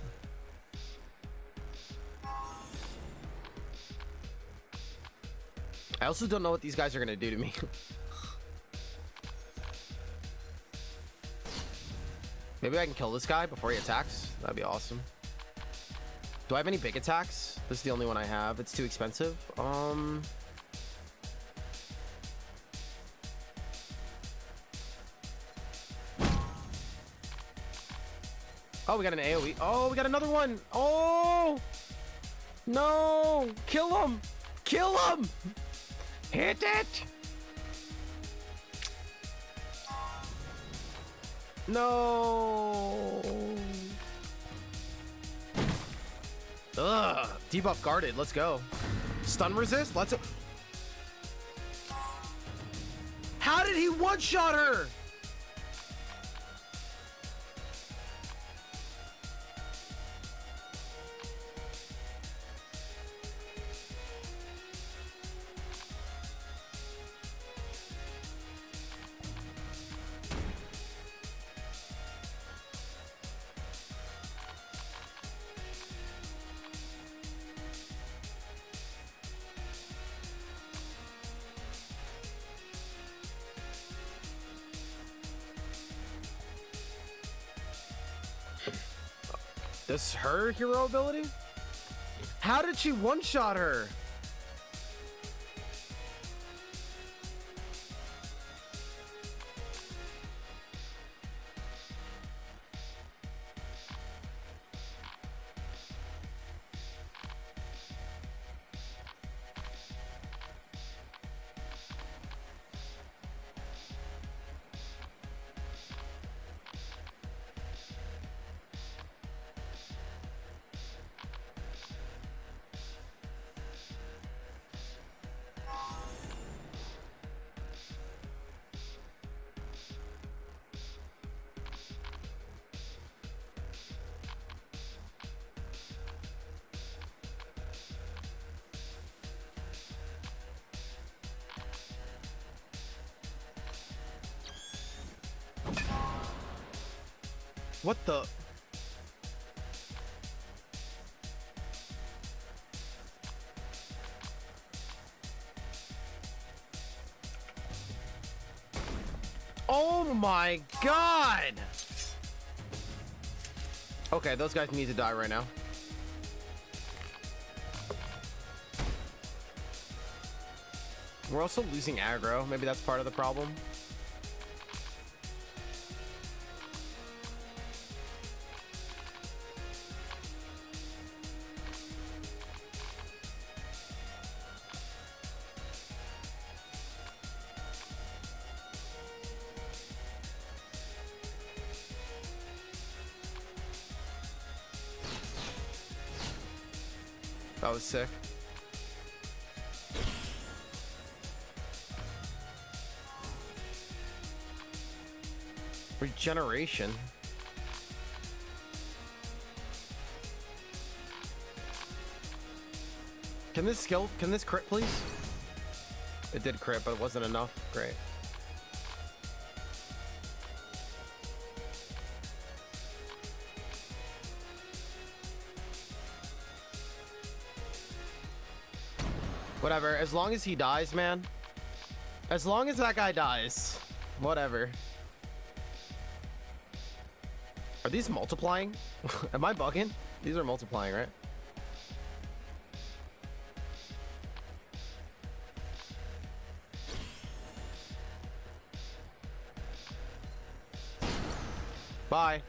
I also don't know what these guys are gonna do to me. Maybe I can kill this guy before he attacks. That'd be awesome. Do I have any big attacks? This is the only one I have. It's too expensive. Oh, we got an AoE. Oh, we got another one. Oh! No! Kill him! Kill him! Hit it! No! Ugh! Debuff guarded. Let's go. Stun resist? Let's... How did he one-shot her? This her hero ability? How did she one-shot her? What the? Oh my god! Okay, those guys need to die right now. We're also losing aggro. Maybe that's part of the problem. That was sick. Regeneration. Can this crit please? It did crit, but it wasn't enough. Great. Whatever, as long as he dies, man. As long as that guy dies. Whatever. Are these multiplying? Am I bugging? These are multiplying, right? Bye.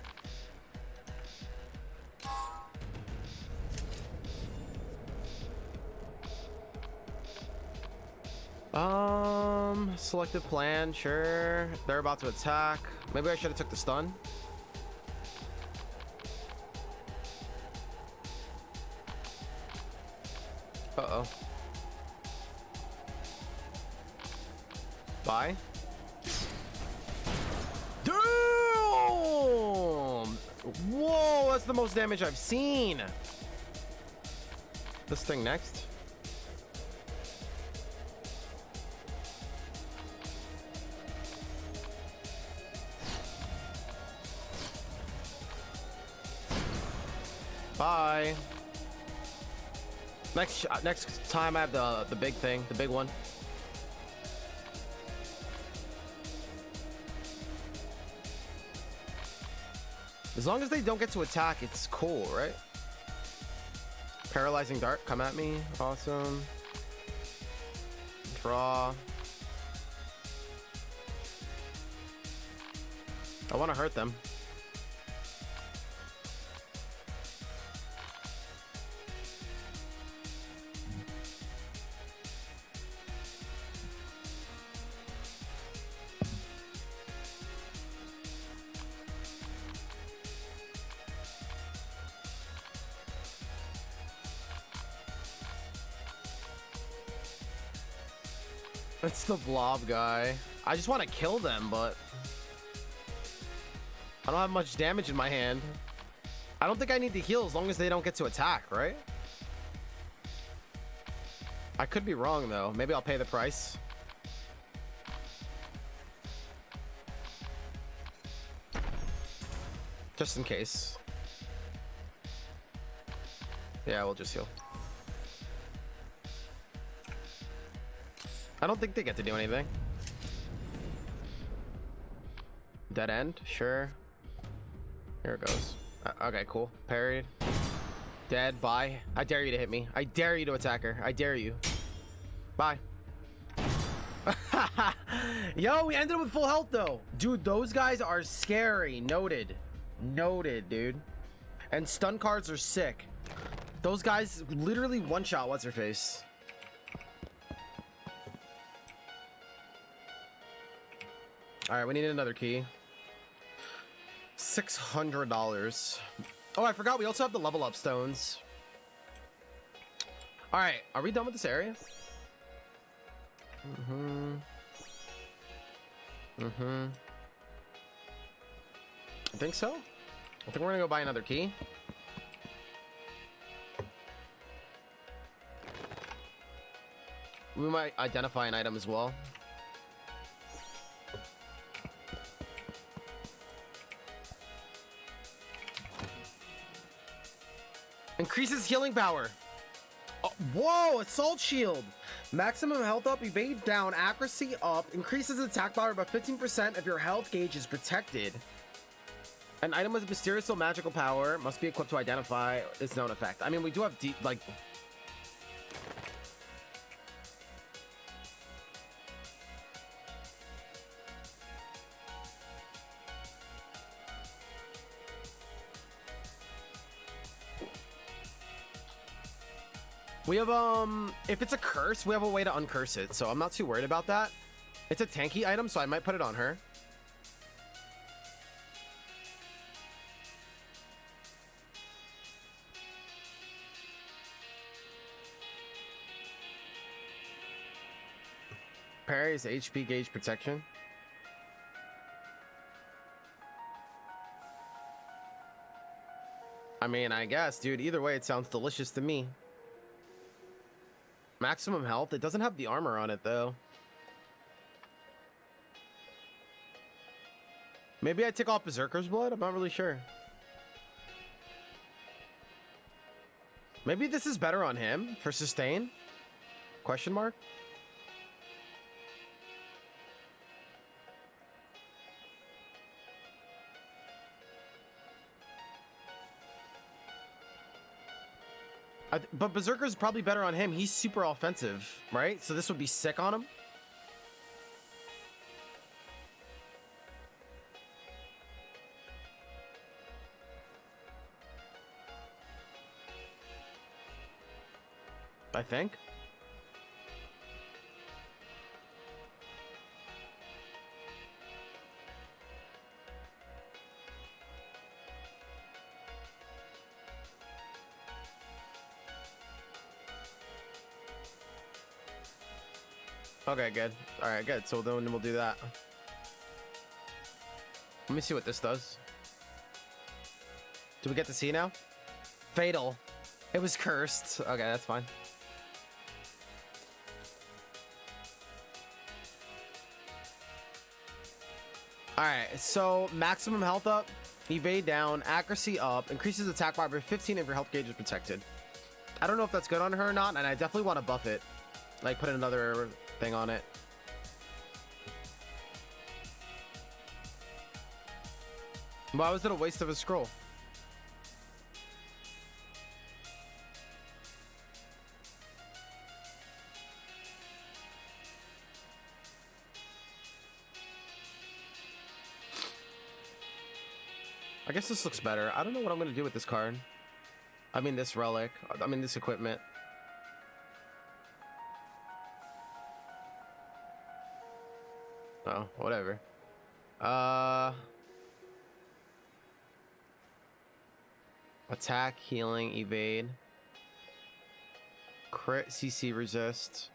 Selective plan, sure. They're about to attack. Maybe I should have took the stun. Uh-oh. Bye. Damn! Whoa, that's the most damage I've seen. This thing next. Bye. Next time I have the big thing, the big one. As long as they don't get to attack, it's cool, right? Paralyzing dart, come at me. Awesome. Draw. I want to hurt them. It's the blob guy. I just want to kill them, but I don't have much damage in my hand. I don't think I need to heal as long as they don't get to attack, right? I could be wrong, though. Maybe I'll pay the price. Just in case. Yeah, we'll just heal. I don't think they get to do anything. Dead end? Sure. Here it goes. Okay, cool. Parried. Dead. Bye. I dare you to hit me. I dare you to attack her. I dare you. Bye. Yo, we ended up with full health though. Dude, those guys are scary. Noted. Noted, dude. And stun cards are sick. Those guys literally one-shot what's her face. All right, we need another key. $600. Oh, I forgot we also have the level up stones. All right, are we done with this area? I think so. I think we're gonna go buy another key. We might identify an item as well. Increases healing power. Oh, whoa, assault shield. Maximum health up, evade down, accuracy up, increases attack power by 15% if your health gauge is protected. An item with mysterious or magical power must be equipped to identify its known effect. I mean, we do have deep, like... We have, if it's a curse, we have a way to uncurse it, so I'm not too worried about that. It's a tanky item, so I might put it on her. Parry's HP gauge protection. I mean, I guess, dude, either way, it sounds delicious to me. Maximum health. It doesn't have the armor on it, though. Maybe I take off Berserker's Blood? I'm not really sure. Maybe this is better on him for sustain? Question mark? But Berserker's probably better on him. He's super offensive, right? So this would be sick on him. I think. Okay, good. All right, good. So then we'll do that. Let me see what this does. Do we get to see now? Fatal. It was cursed. Okay, that's fine. All right, so maximum health up, evade down, accuracy up, increases attack power by 15 if your health gauge is protected. I don't know if that's good on her or not, and I definitely want to buff it. Like, put another thing on it. Why was it a waste of a scroll? I guess this looks better. I don't know what I'm going to do with this card. I mean, this relic. I mean, this equipment. Oh, whatever. Attack, healing, evade. Crit, CC resist.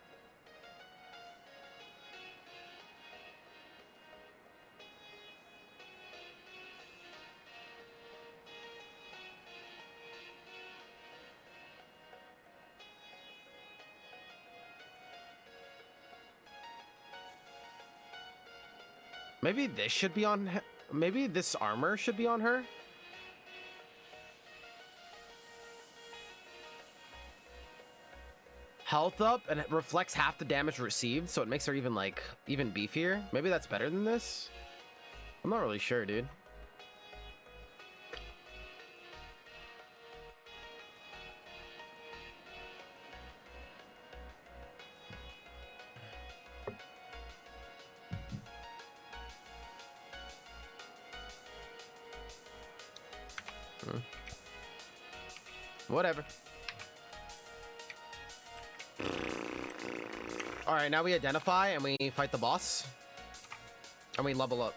Maybe this should be on. Maybe this armor should be on her. Health up, and it reflects half the damage received, so it makes her even like even beefier. Maybe that's better than this. I'm not really sure, dude. Whatever. All right, now we identify and we fight the boss, and we level up.